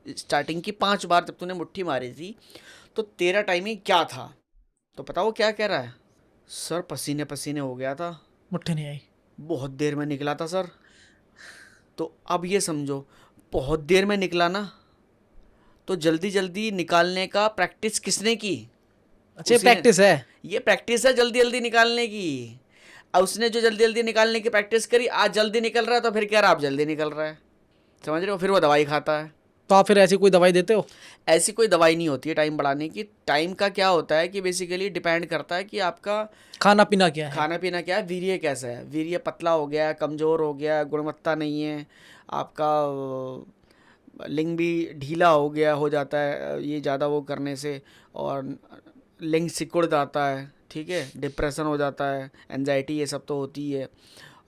स्टार्टिंग की 5 बार जब तूने मुट्ठी मारी थी, तो तेरा टाइमिंग क्या था? तो पता वो क्या कह रहा है? सर पसीने पसीने हो गया था, मुट्ठी नहीं आई। बहुत देर में निकला था सर। तो अब ये समझो, बहुत देर में निकला ना, तो जल्दी जल्दी निकालने का प्रैक्टिस किसने की? अच्छा, उसी ने। प्रैक्टिस है। ये प्रैक्टिस है जल्दी जल्दी निकालने की। अब उसने जो जल्दी जल्दी निकालने की प्रैक्टिस करी, आज जल्दी निकल रहा है, तो फिर कह रहा आप जल्दी निकल रहा है, समझ रहे हो? फिर वो दवाई खाता है। तो आप फिर ऐसी कोई दवाई देते हो? ऐसी कोई दवाई नहीं होती है टाइम बढ़ाने की। टाइम का क्या होता है कि बेसिकली डिपेंड करता है कि आपका खाना पीना क्या है। खाना पीना क्या है, वीर्य कैसा है। वीर्य पतला हो गया है, कमज़ोर हो गया है, गुणवत्ता नहीं है, आपका लिंग भी ढीला हो जाता है ये ज़्यादा वो करने से, और लिंग सिकुड़ जाता है, ठीक है, डिप्रेशन हो जाता है, एंजाइटी, ये सब तो होती है,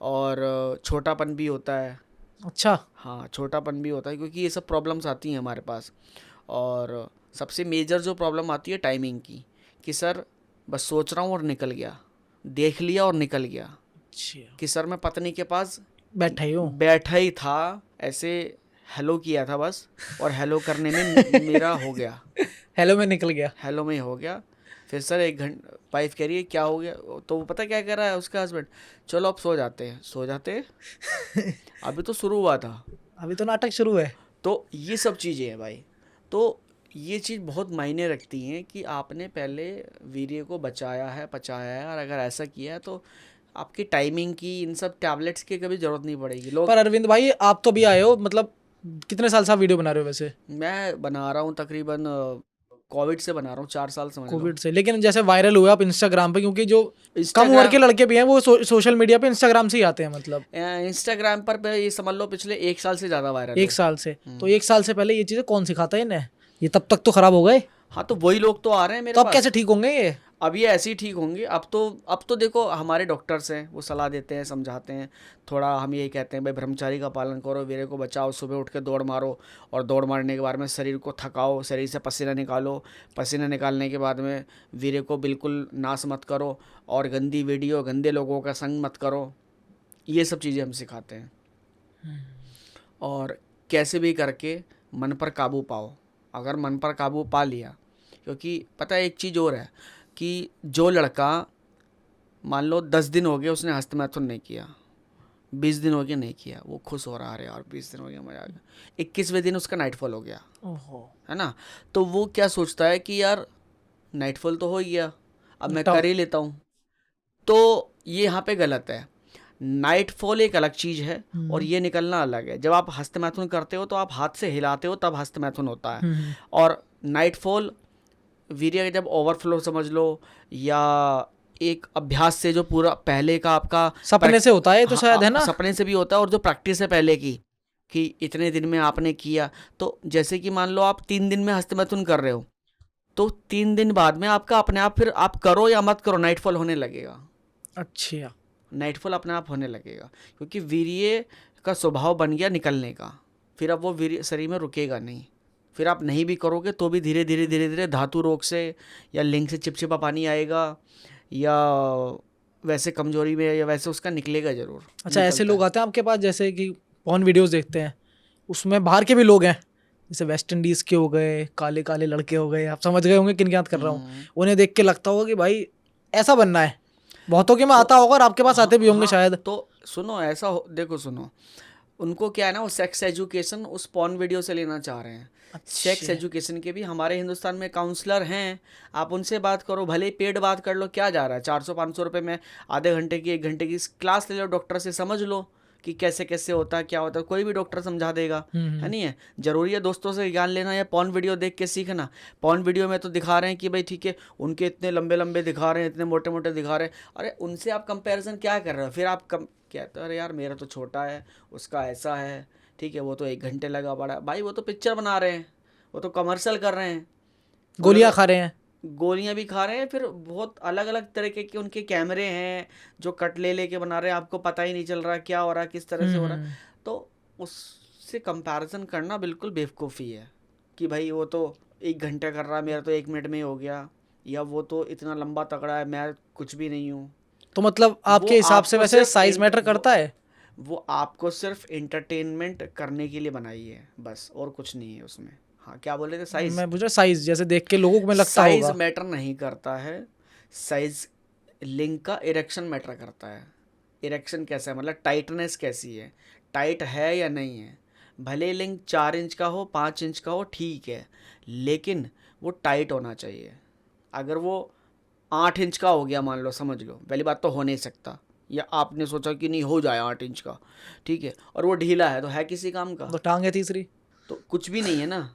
और छोटापन भी होता है। अच्छा, हाँ, छोटापन भी होता है, क्योंकि ये सब प्रॉब्लम्स आती हैं हमारे पास। और सबसे मेजर जो प्रॉब्लम आती है टाइमिंग की, कि सर बस सोच रहा हूँ और निकल गया, देख लिया और निकल गया, अच्छा, कि सर मैं पत्नी के पास बैठा ही था, ऐसे हेलो किया था बस, और हेलो करने में मेरा हो गया, हेलो में निकल गया। हेलो में ही हो गया। फिर सर 1 घंटा वाइफ कह रही है क्या हो गया, तो वो पता क्या कह रहा है उसका हस्बैंड? चलो अब सो जाते हैं अभी तो शुरू हुआ था, अभी तो नाटक शुरू है। तो ये सब चीज़ें हैं भाई। तो ये चीज़ बहुत मायने रखती हैं कि आपने पहले वीर्य को बचाया है, पचाया है, और अगर ऐसा किया है तो आपकी टाइमिंग की, इन सब टैबलेट्स की कभी ज़रूरत नहीं पड़ेगी। लोग पर अरविंद भाई, आप तो भी आए हो, मतलब कितने साल से आप वीडियो बना रहे हो वैसे? मैं बना रहा हूँ तकरीबन कोविड से बना रहा हूँ, 4 साल समझ लो। कोविड से। लेकिन जैसे वायरल हुए आप इंस्टाग्राम पे, क्योंकि जो कम Instagram- उम्र के लड़के भी हैं वो सोशल मीडिया पे इंस्टाग्राम से ही आते हैं, मतलब इंस्टाग्राम पर ये समझ लो पिछले 1 साल से ज़्यादा वायरल 1 साल से। तो 1 साल से पहले ये चीजें कौन सिखाता है इन्हें? ये तब तक तो खराब हो गए। हाँ, तो वही लोग तो आ रहे हैं मेरे तो अब पास। कैसे ठीक होंगे ये? अब ये ऐसे ही ठीक होंगे। अब तो देखो, हमारे डॉक्टर्स हैं, वो सलाह देते हैं, समझाते हैं थोड़ा। हम यही कहते हैं भाई ब्रह्मचारी का पालन करो, वीर्य को बचाओ, सुबह उठ के दौड़ मारो, और दौड़ मारने के बाद में शरीर को थकाओ, शरीर से पसीना निकालो, पसीना निकालने के बाद में वीर्य को बिल्कुल नाश मत करो, और गंदी वीडियो, गंदे लोगों का संग मत करो। ये सब चीज़ें हम सिखाते हैं, और कैसे भी करके मन पर काबू पाओ। अगर मन पर काबू पा लिया, क्योंकि पता है एक चीज़ और है कि जो लड़का मान लो 10 दिन हो गए उसने हस्तमैथुन नहीं किया, 20 दिन हो गए नहीं किया, वो खुश हो रहा है यार 20 दिन हो गया, मजा आ गया, 21वें दिन उसका नाइटफॉल हो गया, है ना, तो वो क्या सोचता है कि यार नाइटफॉल तो हो ही गया, अब मैं कर ही लेता हूँ। तो ये यहाँ पे गलत है। नाइटफॉल एक अलग चीज़ है और ये निकलना अलग है। जब आप हस्तमैथुन करते हो तो आप हाथ से हिलाते हो, तब हस्तमैथुन होता है। और नाइटफॉल वीर्य जब ओवरफ्लो समझ लो, या एक अभ्यास से जो पूरा पहले का आपका सपने से होता है तो शायद, है ना? सपने से भी होता है, और जो प्रैक्टिस है पहले की कि इतने दिन में आपने किया, तो जैसे कि मान लो आप 3 दिन में हस्तमैथुन कर रहे हो, तो 3 दिन बाद में आपका अपने आप फिर आप करो या मत करो नाइटफॉल होने लगेगा। अच्छा। नाइटफॉल अपने आप होने लगेगा, क्योंकि वीर्य का स्वभाव बन गया निकलने का। फिर अब वो वीर्य शरीर में रुकेगा नहीं। फिर आप नहीं भी करोगे तो भी धीरे धीरे धीरे धीरे धातु रोग से या लिंग से चिपचिपा पानी आएगा, या वैसे कमजोरी में, या वैसे उसका निकलेगा जरूर। अच्छा, ऐसे निकलता लोग आते हैं आपके पास जैसे कि पॉर्न वीडियोस देखते हैं, उसमें बाहर के भी लोग हैं, जैसे वेस्ट इंडीज के हो गए, काले काले लड़के हो गए, आप समझ गए होंगे किन की बात कर रहा हूँ। उन्हें देख के लगता होगा कि भाई ऐसा बनना है। बहुतों के में आता होगा और आपके पास आते भी होंगे शायद। तो सुनो, देखो सुनो, उनको क्या है ना, वो सेक्स एजुकेशन उस पॉर्न वीडियो से लेना चाह रहे हैं। सेक्स एजुकेशन के भी हमारे हिंदुस्तान में काउंसलर हैं, आप उनसे बात करो, भले ही पेड बात कर लो, क्या जा रहा है। 400-500 रुपये में आधे घंटे की 1 घंटे की क्लास ले लो, डॉक्टर से समझ लो कि कैसे कैसे होता है, क्या होता है। कोई भी डॉक्टर समझा देगा, है नहीं है। जरूरी है दोस्तों से ज्ञान लेना या पॉर्न वीडियो देख के सीखना। पॉर्न वीडियो में तो दिखा रहे हैं कि भाई ठीक है, उनके इतने लंबे लंबे दिखा रहे हैं, इतने मोटे मोटे दिखा रहे हैं। अरे उनसे आप कंपैरिजन क्या कर रहे हो? फिर आप कहते हो अरे यार मेरा तो छोटा है, उसका ऐसा है, ठीक है, वो तो 1 घंटे लगा पड़ा है। भाई वो तो पिक्चर बना रहे हैं, वो तो कमर्शियल कर रहे हैं, गोलियां खा रहे हैं, गोलियां भी खा रहे हैं। फिर बहुत अलग अलग तरीके के उनके कैमरे हैं जो कट ले के बना रहे हैं, आपको पता ही नहीं चल रहा क्या हो रहा है, किस तरह से हो रहा है। तो उससे कंपैरिजन करना बिल्कुल बेवकूफ़ी है कि भाई वो तो 1 घंटे कर रहा है, मेरा तो 1 मिनट में ही हो गया, या वो तो इतना लंबा तगड़ा है, मैं कुछ भी नहीं हूँ। तो मतलब आपके हिसाब से वैसे साइज मैटर करता है? वो आपको सिर्फ एंटरटेनमेंट करने के लिए बनाई है बस, और कुछ नहीं है उसमें। हाँ, क्या बोले थे? साइज? मैं पूछ रहा साइज, जैसे देख के लोगों को में लगता साइज होगा। मैटर नहीं करता है। साइज लिंक का इरेक्शन मैटर करता है। इरेक्शन कैसा है, मतलब टाइटनेस कैसी है, टाइट है या नहीं है। भले लिंक 4 इंच का हो, 5 इंच का हो, ठीक है, लेकिन वो टाइट होना चाहिए। अगर वो 8 इंच का हो गया मान लो, समझ लो, पहली बात तो हो नहीं सकता, या आपने सोचा कि नहीं हो जाए 8 इंच का, ठीक है, और वो ढीला है, तो है किसी काम का? तो टांग है तीसरी, तो कुछ भी नहीं है ना।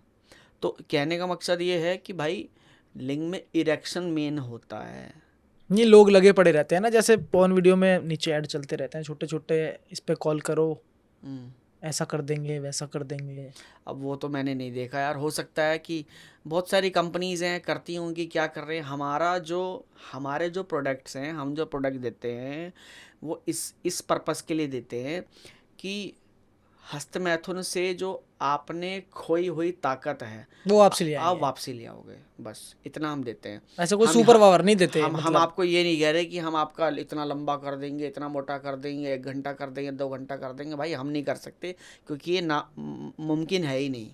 तो कहने का मकसद ये है कि भाई लिंग में इरेक्शन मेन होता है। ये लोग लगे पड़े रहते हैं ना, जैसे पॉर्न वीडियो में नीचे ऐड चलते रहते हैं छोटे छोटे, इस पे कॉल करो, ऐसा कर देंगे, वैसा कर देंगे। अब वो तो मैंने नहीं देखा यार, हो सकता है कि बहुत सारी कंपनीज हैं करती होंगी, क्या कर रहे हैं। हमारे जो प्रोडक्ट्स हैं, हम जो प्रोडक्ट देते हैं, वो इस पर्पस के लिए देते हैं कि हस्त मैथुन से जो आपने खोई हुई ताकत है वो वापसी ले आप आएंगे। वापसी ले आओगे, बस इतना हम देते हैं। ऐसा कोई हम सुपर पावर नहीं देते हम मतलब। आपको ये नहीं कह रहे कि हम आपका इतना लंबा कर देंगे, इतना मोटा कर देंगे, 1 घंटा कर देंगे, 2 घंटा कर देंगे। भाई हम नहीं कर सकते, क्योंकि ये ना मुमकिन है ही नहीं।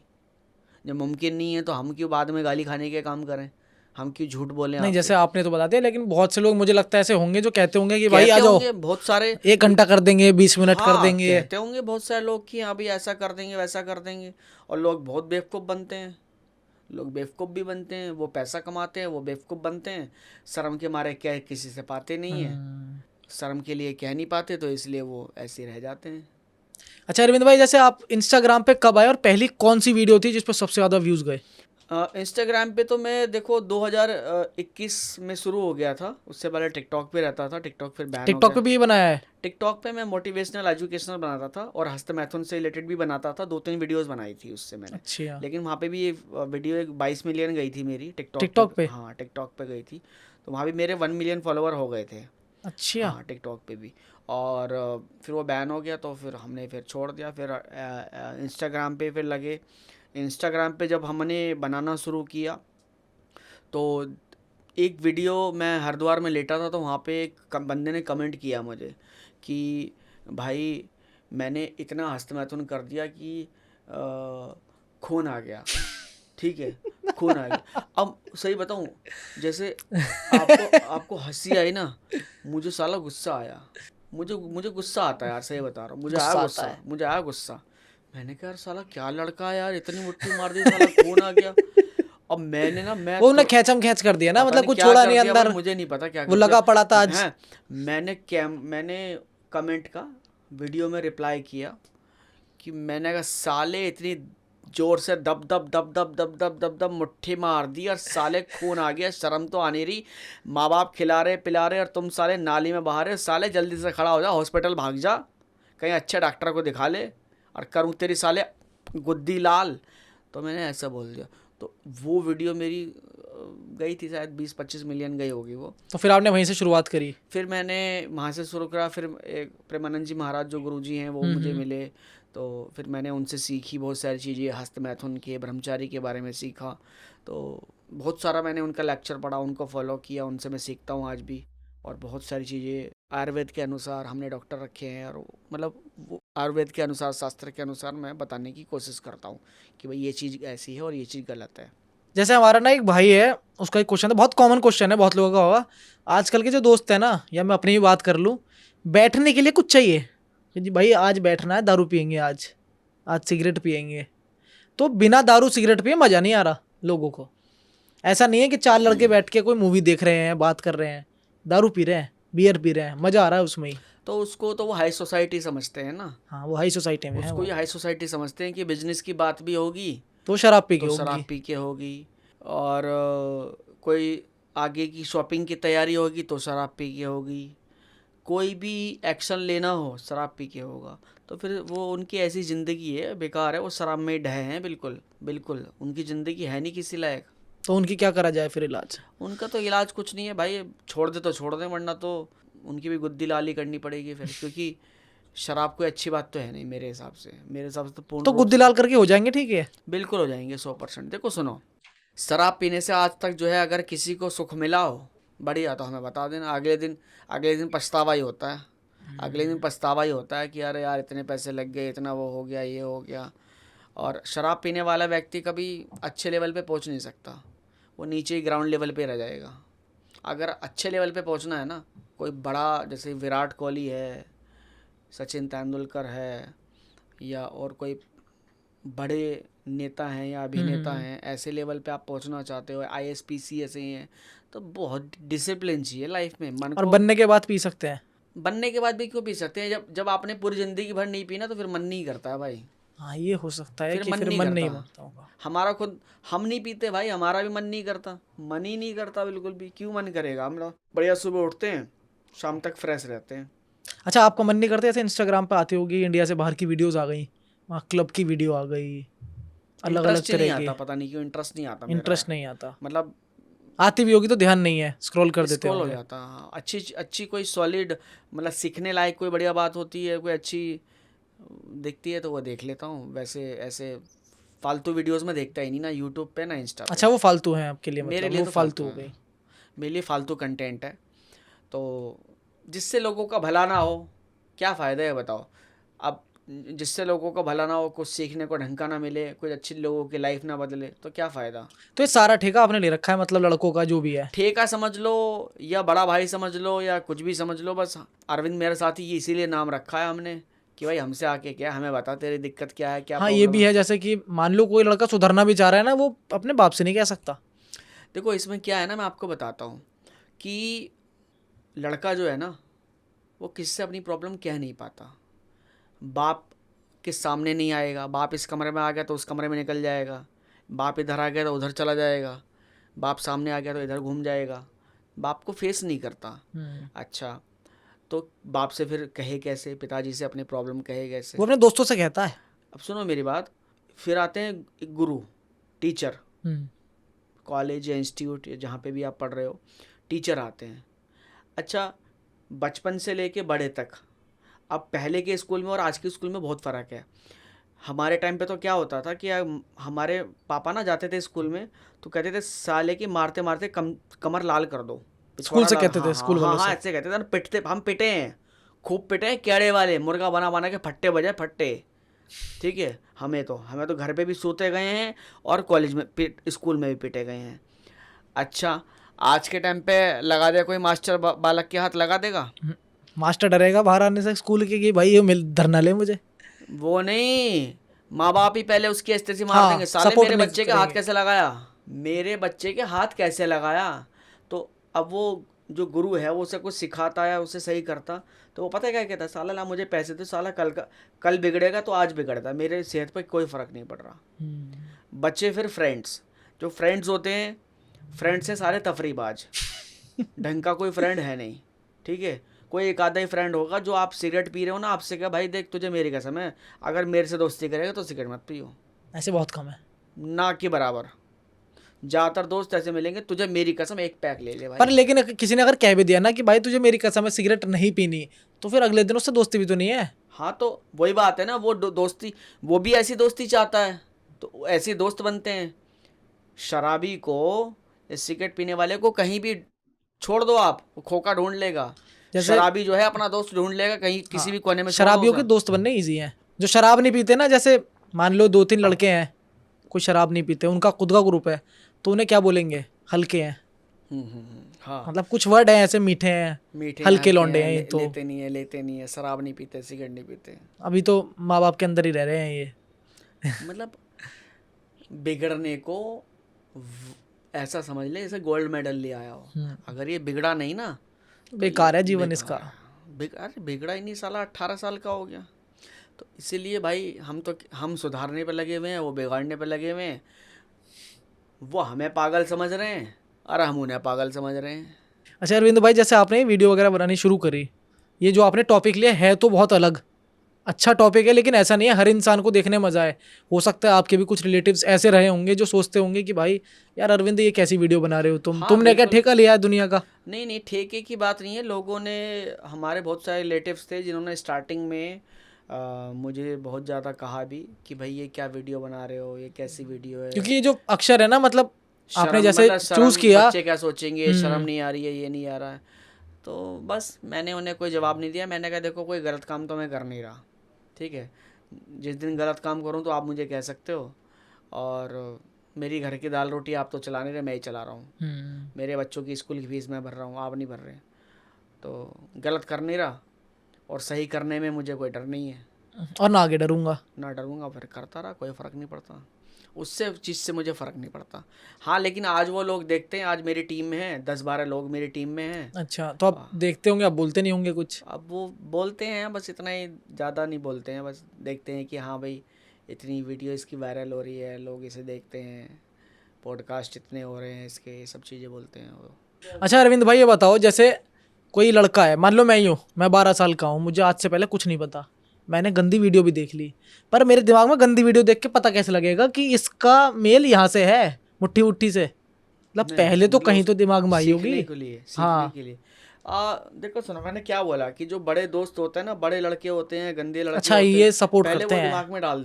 जब मुमकिन नहीं है तो हम क्यों बाद में गाली खाने के काम करें, हम क्यों झूठ बोलें नहीं, आपसे? जैसे आपने तो बता दिया, लेकिन बहुत से लोग मुझे लगता है ऐसे होंगे जो कहते होंगे कि भाई आ कहते जाओ, होंगे बहुत सारे, 1 घंटा कर देंगे, 20 मिनट कर हाँ देंगे। कहते होंगे बहुत सारे लोग कि हाँ भाई ऐसा कर देंगे, वैसा कर देंगे, और लोग बहुत बेवकूफ़ बनते हैं। लोग बेवकूफ़ भी बनते हैं, वो पैसा कमाते हैं, वो बेवकूफ़ बनते हैं, शर्म के मारे कह किसी से पाते नहीं है, शर्म के लिए कह नहीं पाते, तो इसलिए वो ऐसे रह जाते हैं। अच्छा अरविंद भाई, जैसे आप इंस्टाग्राम पे कब आए और पहली कौन सी वीडियो थी जिस पर सबसे ज़्यादा व्यूज़ गए? इंस्टाग्राम पे तो मैं देखो 2021 में शुरू हो गया था। उससे पहले टिकटॉक पे रहता था, टिकटॉक फिर बैन हो टिकटॉक पे गया। भी ये बनाया है? टिकटॉक पे मैं मोटिवेशनल एजुकेशनल बनाता था और हस्त मैथुन से रिलेटेड भी बनाता था। 2-3 वीडियोस बनाई थी उससे मैंने। अच्छा। लेकिन वहाँ पे भी ये वीडियो 22 मिलियन गई थी मेरी टिकटॉक पे? हाँ टिकटॉक पे गई थी, तो वहाँ भी मेरे 1 मिलियन फॉलोवर हो गए थे। अच्छा। हाँ टिकटॉक पे भी। और फिर वो बैन हो गया, तो फिर हमने फिर छोड़ दिया। फिर इंस्टाग्राम पे फिर लगे। इंस्टाग्राम पे जब हमने बनाना शुरू किया, तो एक वीडियो मैं हरिद्वार में लेटा था, तो वहाँ पे एक बंदे ने कमेंट किया मुझे कि भाई मैंने इतना हस्त मैथुन कर दिया कि खून आ गया, ठीक है, खून आ गया। अब सही बताऊँ, जैसे आपको हंसी आई ना, मुझे साला गुस्सा आया। मुझे गुस्सा आता है यार, सही बता रहा हूँ, मुझे आया गुस्सा। मैंने कहा यार साला क्या लड़का है यार, इतनी मुट्ठी मार दी, साला खून आ गया। अब मैंने ना वो उन्हें खेचम खेच कर दिया ना, मतलब कुछ छोड़ा नहीं अंदर, मुझे नहीं पता क्या वो लगा पड़ा था आज। है। मैंने कमेंट का वीडियो में रिप्लाई किया कि मैंने कहा साले इतनी जोर से दब दब दब दब दब दब दब दब मुट्ठी मार दी और साले खून आ गया, शर्म तो आने रही। माँ बाप खिला रहे पिला रहे और तुम साले नाली में बहा रहे। साले जल्दी से खड़ा हो जा, हॉस्पिटल भाग जा, कहीं अच्छे डॉक्टर को दिखा ले और करूँ तेरी साले गुद्दी लाल। तो मैंने ऐसा बोल दिया। तो वो वीडियो मेरी गई थी, शायद 20-25 मिलियन गई होगी वो। तो फिर आपने वहीं से शुरुआत करी? फिर मैंने वहाँ से शुरू करा। फिर एक प्रेमानंद जी महाराज जो गुरुजी हैं वो मुझे मिले, तो फिर मैंने उनसे सीखी बहुत सारी चीज़ें, हस्त मैथुन के, ब्रह्मचारी के बारे में सीखा। तो बहुत सारा मैंने उनका लेक्चर पढ़ा, उनको फॉलो किया, उनसे मैं सीखता हूँ आज भी। और बहुत सारी चीज़ें आयुर्वेद के अनुसार हमने डॉक्टर रखे हैं, और मतलब वो आयुर्वेद के अनुसार, शास्त्र के अनुसार मैं बताने की कोशिश करता हूँ कि भाई ये चीज़ ऐसी है और ये चीज़ गलत है। जैसे हमारा ना एक भाई है, उसका एक क्वेश्चन है, बहुत कॉमन क्वेश्चन है, बहुत लोगों का होगा। आजकल के जो दोस्त है ना, या मैं अपनी ही बात कर लूँ, बैठने के लिए कुछ चाहिए कि जी भाई आज बैठना है, दारू पियेंगे, आज आज सिगरेट पियेंगे। तो बिना दारू सिगरेट पिए मज़ा नहीं आ रहा लोगों को। ऐसा नहीं है कि 4 लड़के बैठ के कोई मूवी देख रहे हैं, बात कर रहे हैं, दारू पी रहे हैं, बियर पी रहे हैं, मज़ा आ रहा है उसमें ही। तो उसको तो वो हाई सोसाइटी समझते हैं ना, हाँ, वो हाई सोसाइटी में है उसको वो। ये हाई सोसाइटी समझते हैं कि बिजनेस की बात भी होगी तो शराब पी के तो होगी। शराब पी के होगी, और कोई आगे की शॉपिंग की तैयारी होगी तो शराब पी के होगी, कोई भी एक्शन लेना हो शराब पी के होगा। तो फिर वो उनकी ऐसी ज़िंदगी है, बेकार है, वो शराब में ही ढहे हैं, बिल्कुल बिल्कुल उनकी ज़िंदगी है नहीं किसी लायक। तो उनकी क्या करा जाए फिर इलाज? उनका तो इलाज कुछ नहीं है भाई, छोड़ दे तो छोड़ दे, वरना तो उनकी भी गुद्दी लाली करनी पड़ेगी फिर, क्योंकि शराब कोई अच्छी बात तो है नहीं मेरे हिसाब से। मेरे हिसाब से तो पूर्ण तो रूप गुद्दी लाल करके हो जाएंगे, ठीक है? बिल्कुल हो जाएंगे 100%। देखो सुनो, शराब पीने से आज तक जो है अगर किसी को सुख मिला हो बढ़िया तो हमें बता देना, अगले दिन पछतावा ही होता है। अगले दिन पछतावा ही होता है कि अरे यार इतने पैसे लग गए, इतना वो हो गया, ये हो गया। और शराब पीने वाला व्यक्ति कभी अच्छे लेवल पे पहुंच नहीं सकता, वो नीचे ही ग्राउंड लेवल पे रह जाएगा। अगर अच्छे लेवल पे पहुंचना है ना, कोई बड़ा जैसे विराट कोहली है, सचिन तेंदुलकर है, या और कोई बड़े नेता हैं या अभिनेता हैं, ऐसे लेवल पे आप पहुंचना चाहते हो, IAS PCS हैं, तो बहुत डिसिप्लिन चाहिए लाइफ में। मन और को बनने के बाद पी सकते हैं? बनने के बाद भी क्यों पी सकते हैं? जब आपने पूरी ज़िंदगी भर नहीं पीना तो फिर मन नहीं करता है भाई, हाँ, ये हो सकता है फिर कि मन फिर नहीं मन करता। नहीं मानता होगा। हमारा खुद, हम नहीं पीते भाई, हमारा भी मन नहीं करता, मन ही नहीं करता बिल्कुल भी। क्यों मन करेगा? हम लोग बढ़िया सुबह उठते हैं, शाम तक फ्रेश रहते हैं। अच्छा, आपका मन नहीं करता? ऐसे इंस्टाग्राम पे आती होगी इंडिया से बाहर की वीडियोस आ गई, वहाँ क्लब की वीडियो आ गई, अलग अलग इंटरेस्ट ही नहीं तरह की। आता, पता नहीं क्यों इंटरेस्ट नहीं आता मेरा। इंटरेस्ट नहीं आता? मतलब आती भी होगी तो ध्यान नहीं है, स्क्रॉल कर देते स्क्रॉल हो होंगे। जाता। हाँ, अच्छी अच्छी कोई सॉलिड, मतलब सीखने लायक कोई बढ़िया बात होती है, कोई अच्छी दिखती है तो वो देख लेता हूँ। वैसे ऐसे फालतू वीडियोस में देखता ही नहीं ना यूट्यूब पे ना इंस्टा पे। अच्छा, वो फालतू है आपके लिए? मेरे मतलब लिए वो तो फालतू हो है। गई। मेरे लिए फालतू कंटेंट है, तो जिससे लोगों का भला ना हो क्या फ़ायदा है बताओ। अब जिससे लोगों का भला ना हो, कुछ सीखने को ढंग का ना मिले, कुछ अच्छी लोगों की लाइफ ना बदले, तो क्या फ़ायदा। तो ये सारा ठेका आपने ले रखा है, मतलब लड़कों का जो भी है? ठेका समझ लो या बड़ा भाई समझ लो या कुछ भी समझ लो, बस अरविंद मेरे साथी ये इसीलिए नाम रखा है हमने कि भाई हमसे आके क्या, हमें बता तेरी दिक्कत क्या है, क्या हाँ, ये प्रॉब्लम भी है। है, जैसे कि मान लो कोई लड़का सुधरना भी चाह रहा है ना, वो अपने बाप से नहीं कह सकता। देखो इसमें क्या है ना, मैं आपको बताता हूँ कि लड़का जो है ना वो किससे अपनी प्रॉब्लम कह नहीं पाता। बाप के सामने नहीं आएगा, बाप इस कमरे में आ गया तो उस कमरे में निकल जाएगा, बाप इधर आ गया तो उधर चला जाएगा, बाप सामने आ गया तो इधर घूम जाएगा, बाप को फेस नहीं करता। अच्छा, तो बाप से फिर कहे कैसे, पिताजी से अपनी प्रॉब्लम कहे कैसे? वो अपने दोस्तों से कहता है। अब सुनो मेरी बात, फिर आते हैं एक गुरु, टीचर, हम्म। कॉलेज या इंस्टीट्यूट या जहाँ पे भी आप पढ़ रहे हो, टीचर आते हैं। अच्छा, बचपन से लेके बड़े तक, अब पहले के स्कूल में और आज के स्कूल में बहुत फ़र्क है। हमारे टाइम पे तो क्या होता था कि हमारे पापा ना जाते थे स्कूल में तो कहते थे साले की मारते मारते कमर लाल कर दो, स्कूल पिछवाड़ा से लाल। कहते थे, हाँ स्कूल हाँ वालों हाँ से? ऐसे कहते थे, पिटते, हम पिटे हैं, खूब पिटे हैं, केड़े वाले मुर्गा बना बना के फट्टे बजाए फट्टे। ठीक है, हमें तो घर पे भी सोते गए हैं और कॉलेज में स्कूल में भी पिटे गए हैं। अच्छा, आज के टाइम पे लगा दे कोई मास्टर बालक के हाथ लगा देगा? मास्टर डरेगा बाहर आने से स्कूल के कि भाई ये मिल धरना ले मुझे। वो नहीं, माँ बाप ही पहले उसकी अस्थिति मार हाँ, देंगे, साले सपोर्ट मेरे नहीं बच्चे के हाथ करेंगे। कैसे लगाया, मेरे बच्चे के हाथ कैसे लगाया। तो अब वो जो गुरु है वो उसे कुछ सिखाता है, उसे सही करता, तो वो पता है क्या कहता है, साला ला मुझे पैसे दे, साला कल बिगड़ेगा तो आज बिगड़ता, मेरे सेहत पर कोई फ़र्क नहीं पड़ रहा। बच्चे फिर फ्रेंड्स, जो फ्रेंड्स होते हैं, फ्रेंड्स से सारे तफरीबाज, ढंग का कोई फ्रेंड है नहीं। ठीक है, कोई एक आधा ही फ्रेंड होगा जो आप सिगरेट पी रहे हो ना, आपसे क्या भाई देख तुझे मेरी कसम है, अगर मेरे से दोस्ती करेगा तो सिगरेट मत पियो, ऐसे बहुत कम है। ना के बराबर। ज्यादातर दोस्त ऐसे मिलेंगे, तुझे मेरी कसम एक पैक ले ले भाई। पर लेकिन किसी ने अगर कह भी दिया ना कि भाई तुझे मेरी कसम है सिगरेट नहीं पीनी, तो फिर अगले दिन उससे दोस्ती भी तो नहीं है। हाँ तो वही बात है ना, वो दोस्ती, वो भी ऐसी दोस्ती चाहता है, तो ऐसे दोस्त बनते हैं। शराबी को, इस सिगरेट पीने वाले को कहीं भी छोड़ दो आप, वो खोखा ढूंढ लेगा। जैसे शराबी जो है अपना दोस्त ढूंढ लेगा कहीं किसी भी कोने में, छोड़ दो शराबियों के उसे। दोस्त बनने ईजी हैं। जो शराब नहीं पीते ना, जैसे मान लो 2-3 लड़के हैं, कोई शराब नहीं पीते, उनका खुद का ग्रुप है, तो उन्हें क्या बोलेंगे? हल्के हैं। हाँ, मतलब कुछ वर्ड हैं ऐसे मीठे हैं, मीठे हल्के लौंडे हैं ये तो। लेते नहीं है, शराब नहीं पीते, सिगरेट नहीं पीते। अभी तो माँ बाप के अंदर ही रह रहे हैं ये। मतलब बिगड़ने को ऐसा समझ ले जैसे गोल्ड मेडल ले आया हो। अगर ये बिगड़ा नहीं ना, बेकार है जीवन इसका। अरे बिगड़ा ही नहीं साला, 18 साल का हो गया। तो इसीलिए भाई हम सुधारने पे लगे हुए हैं, वो बिगाड़ने पे लगे हुए हैं। वो हमें पागल समझ रहे हैं और हम उन्हें पागल समझ रहे हैं। अच्छा अरविंद भाई, जैसे आपने वीडियो वगैरह बनानी शुरू करी, ये जो आपने टॉपिक लिया है तो बहुत अलग अच्छा टॉपिक है, लेकिन ऐसा नहीं है हर इंसान को देखने मजा है। हो सकता है आपके भी कुछ रिलेटिव्स ऐसे रहे होंगे जो सोचते होंगे कि भाई यार अरविंद ये कैसी वीडियो बना रहे हो तुम, हाँ, तुमने क्या बिल्कुल। ठेका लिया है दुनिया का? नहीं ठेके की बात नहीं है। लोगों ने, हमारे बहुत सारे रिलेटिव्स थे जिन्होंने स्टार्टिंग में मुझे बहुत ज़्यादा कहा भी कि भाई ये क्या वीडियो बना रहे हो, ये कैसी वीडियो है, क्योंकि ये जो अक्षर है ना, मतलब आपने शर्म, जैसे मतलब शर्म, चूज किया। बच्चे क्या सोचेंगे, शर्म नहीं आ रही है, ये नहीं आ रहा है। तो बस मैंने उन्हें कोई जवाब नहीं दिया। मैंने कहा देखो कोई गलत काम तो मैं कर नहीं रहा, ठीक है। जिस दिन गलत काम करूं तो आप मुझे कह सकते हो, और मेरी घर की दाल रोटी आप तो चला नहीं रहे, मैं ही चला रहा हूँ। मेरे बच्चों की स्कूल की फीस मैं भर रहा हूँ, आप नहीं भर रहे। तो गलत कर नहीं रहा, और सही करने में मुझे कोई डर नहीं है, और ना आगे डरूंगा। ना डरूंगा। फिर करता रहा, कोई फ़र्क नहीं पड़ता उससे, चीज़ से मुझे फ़र्क नहीं पड़ता। हाँ लेकिन आज वो लोग देखते हैं, आज मेरी टीम में हैं 10-12 लोग मेरी टीम में हैं। अच्छा, तो आप देखते होंगे, आप बोलते नहीं होंगे कुछ? अब वो बोलते हैं, बस इतना ही, ज़्यादा नहीं बोलते हैं। बस देखते हैं कि हाँ भाई इतनी वीडियो इसकी वायरल हो रही है, लोग इसे देखते हैं, पॉडकास्ट इतने हो रहे हैं इसके, ये सब चीज़ें बोलते हैं वो। अच्छा अरविंद भाई, ये बताओ, जैसे कोई लड़का है, मान लो मैं ही हूँ, मैं 12 साल का हूँ, मुझे आज से पहले कुछ नहीं पता, मैंने गंदी वीडियो भी देख ली, पर मेरे दिमाग में गंदी वीडियो देख के पता कैसे लगेगा कि इसका मेल यहाँ से है, मुट्ठी मुट्ठी से? मतलब पहले तो कहीं तो दिमाग में आई होगी। सीखने के लिए देखो सुनो, मैंने क्या बोला कि जो बड़े दोस्त होते हैं ना, बड़े लड़के होते हैं, गंदे लड़के अच्छा, होते हैं, ये सपोर्ट पहले करते वो हैं। दिमाग में डाल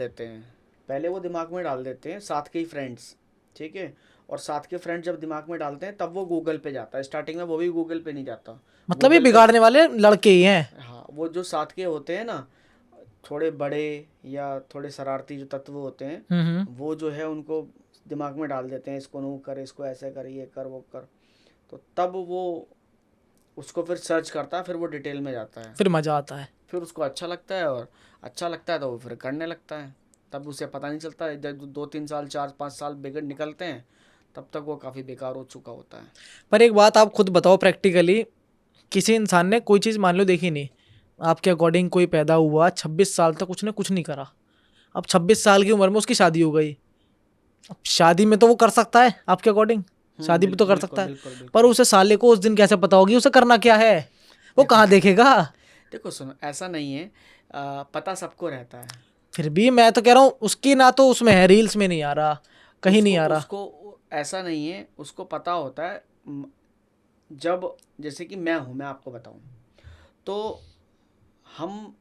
देते हैं, साथ के ही फ्रेंड्स, ठीक है। और साथ के फ्रेंड जब दिमाग में डालते हैं तब वो गूगल पे जाता है। स्टार्टिंग में वो भी गूगल पे नहीं जाता, मतलब ये गूगल पे, बिगाड़ने वाले लड़के ही हैं। हाँ वो जो साथ के होते हैं ना, थोड़े बड़े या थोड़े शरारती जो तत्व होते हैं, वो जो है उनको दिमाग में डाल देते हैं, इसको नू कर, इसको ऐसे कर, ये कर, वो कर। तो तब वो उसको फिर सर्च करता है, फिर वो डिटेल में जाता है, फिर मजा आता है। फिर उसको अच्छा लगता है, और अच्छा लगता है तो वो फिर करने लगता है। तब उसे पता नहीं चलता है, जब 2-3 साल 4-5 साल बिगड़ निकलते हैं, तब तक वो काफ़ी बेकार हो चुका होता है। पर एक बात आप खुद बताओ, प्रैक्टिकली किसी इंसान ने कोई चीज़ मान लो देखी नहीं, आपके अकॉर्डिंग कोई पैदा हुआ, 26 साल तक उसने कुछ नहीं करा, अब 26 साल की उम्र में उसकी शादी हो गई, अब शादी में तो वो कर सकता है आपके अकॉर्डिंग, शादी भी तो कर सकता है, बिल्कुल। पर उसे साले को उस दिन कैसे पता होगी उसे करना क्या है? वो कहाँ देखेगा? देखो सुनो, ऐसा नहीं है, पता सबको रहता है। फिर भी मैं तो कह रहा हूँ, उसकी ना तो उसमें है, रील्स में नहीं आ रहा, कहीं नहीं आ रहा। उसको ऐसा नहीं है, उसको पता होता है। जब जैसे कि मैं हूँ, मैं आपको बताऊँ तो हम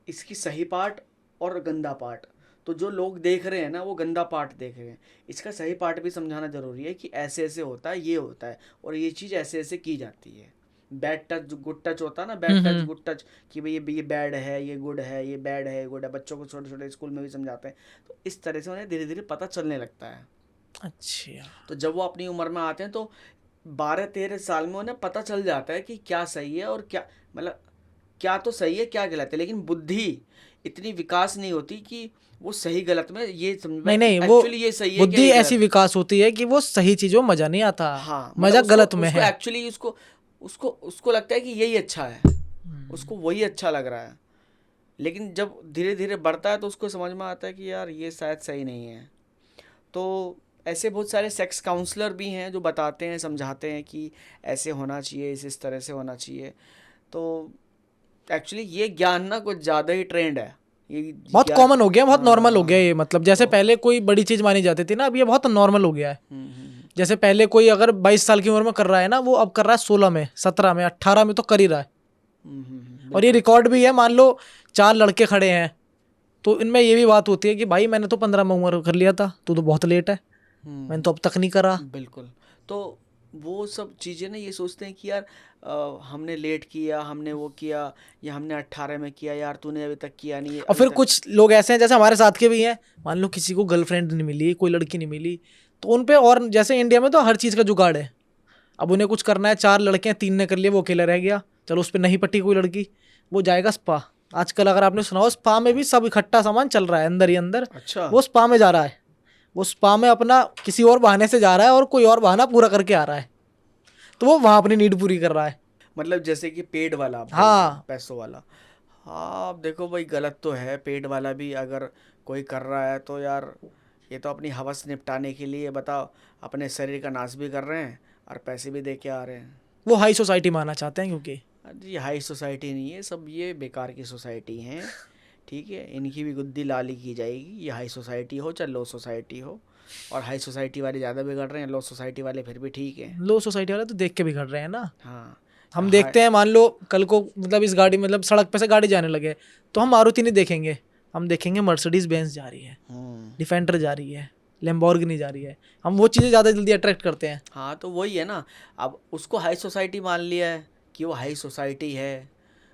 इसकी सही पार्ट और गंदा पार्ट, तो जो लोग देख रहे हैं ना वो गंदा पार्ट देख रहे हैं, इसका सही पार्ट भी समझाना ज़रूरी है कि ऐसे ऐसे होता है, ये होता है, और ये चीज़ ऐसे ऐसे की जाती है। बैड टच गुड टच होता है ना, बैड टच गुड टच, कि भाई ये बैड है, ये गुड है, ये बैड है, ये गुड है, बच्चों को छोटे छोटे स्कूल में भी समझाते हैं। तो इस तरह से उन्हें धीरे धीरे पता चलने लगता है। अच्छा, तो जब वो अपनी उम्र में आते हैं तो 12-13 साल में उन्हें पता चल जाता है कि क्या सही है और क्या, मतलब क्या तो सही है क्या गलत है। लेकिन बुद्धि इतनी विकास नहीं होती कि वो सही गलत में ये समझ में, नहीं वो एक्चुअली ये सही है, बुद्धि ऐसी विकास होती है कि वो सही चीजों में मजा नहीं आता। हाँ, मजा गलत में है। एक्चुअली उसको लगता है कि यही अच्छा है, उसको वही अच्छा लग रहा है। लेकिन जब धीरे धीरे बढ़ता है तो उसको समझ में आता है कि यार ये शायद सही नहीं है। तो ऐसे बहुत सारे सेक्स काउंसलर भी हैं जो बताते हैं, समझाते हैं कि ऐसे होना चाहिए, इस तरह से होना चाहिए। तो एक्चुअली ये ज्ञान ना कुछ ज़्यादा ही ट्रेंड है, ये बहुत कॉमन हो गया, बहुत नॉर्मल हो गया ये। मतलब जैसे पहले कोई बड़ी चीज मानी जाती थी ना, अब ये बहुत नॉर्मल हो गया है जैसे पहले कोई अगर 22 साल की उम्र में कर रहा है ना, वो अब कर रहा है 16 में, 17 में, 18 में तो कर ही रहा है। और ये रिकॉर्ड भी है। मान लो 4 लड़के खड़े हैं तो इनमें ये भी बात होती है कि भाई मैंने तो 15 में उम्र कर लिया था, तू तो बहुत लेट है, मैंने तो अब तक नहीं करा। बिल्कुल। तो वो सब चीज़ें ना ये सोचते हैं कि यार हमने लेट किया, हमने वो किया, या हमने 18 में किया, यार तूने अभी तक किया नहीं है। और फिर कुछ लोग ऐसे हैं जैसे हमारे साथ के भी हैं, मान लो किसी को गर्लफ्रेंड नहीं मिली, कोई लड़की नहीं मिली, तो उन पे, और जैसे इंडिया में तो हर चीज़ का जुगाड़ है। अब उन्हें कुछ करना है, 4 लड़के हैं, 3 ने कर लिया, वो अकेला रह गया, चलो उस पर नहीं पट्टी कोई लड़की, वो जाएगा स्पा। आजकल अगर आपने सुना हो, स्पा में भी सब इकट्ठा सामान चल रहा है अंदर ही अंदर। अच्छा। वो स्पा में जा रहा है, वो स्पा में अपना किसी और बहाने से जा रहा है और कोई और बहाना पूरा करके आ रहा है, तो वो वहाँ अपनी नीड पूरी कर रहा है। मतलब जैसे कि पेड वाला, हाँ, पैसों वाला। हाँ, अब देखो भाई, गलत तो है पेड वाला भी अगर कोई कर रहा है तो यार, ये तो अपनी हवस निपटाने के लिए, बताओ, अपने शरीर का नाश भी कर रहे हैं और पैसे भी दे के आ रहे हैं। वो हाई सोसाइटी मानना चाहते हैं, क्योंकि ये हाई सोसाइटी नहीं है, सब ये बेकार की सोसाइटी हैं। ठीक है, इनकी भी गुद्दी लाली की जाएगी। ये हाई सोसाइटी हो चाहे लो सोसाइटी हो, और हाई सोसाइटी वाले ज़्यादा बिगड़ रहे हैं, लो सोसाइटी वाले फिर भी ठीक है। लो सोसाइटी वाले तो देख के बिगड़ रहे हैं ना। हाँ, हम देखते हैं, मान लो कल को मतलब इस गाड़ी, मतलब सड़क पे से गाड़ी जाने लगे तो हम मारुति नहीं देखेंगे, हम देखेंगे मर्सिडीज बेंज जा रही है, डिफेंडर जा रही है, लैम्बोर्गिनी जा रही है, हम वो चीज़ें ज़्यादा जल्दी अट्रैक्ट करते हैं। हाँ, तो वही है ना। अब उसको हाई सोसाइटी मान लिया है कि वो हाई सोसाइटी है,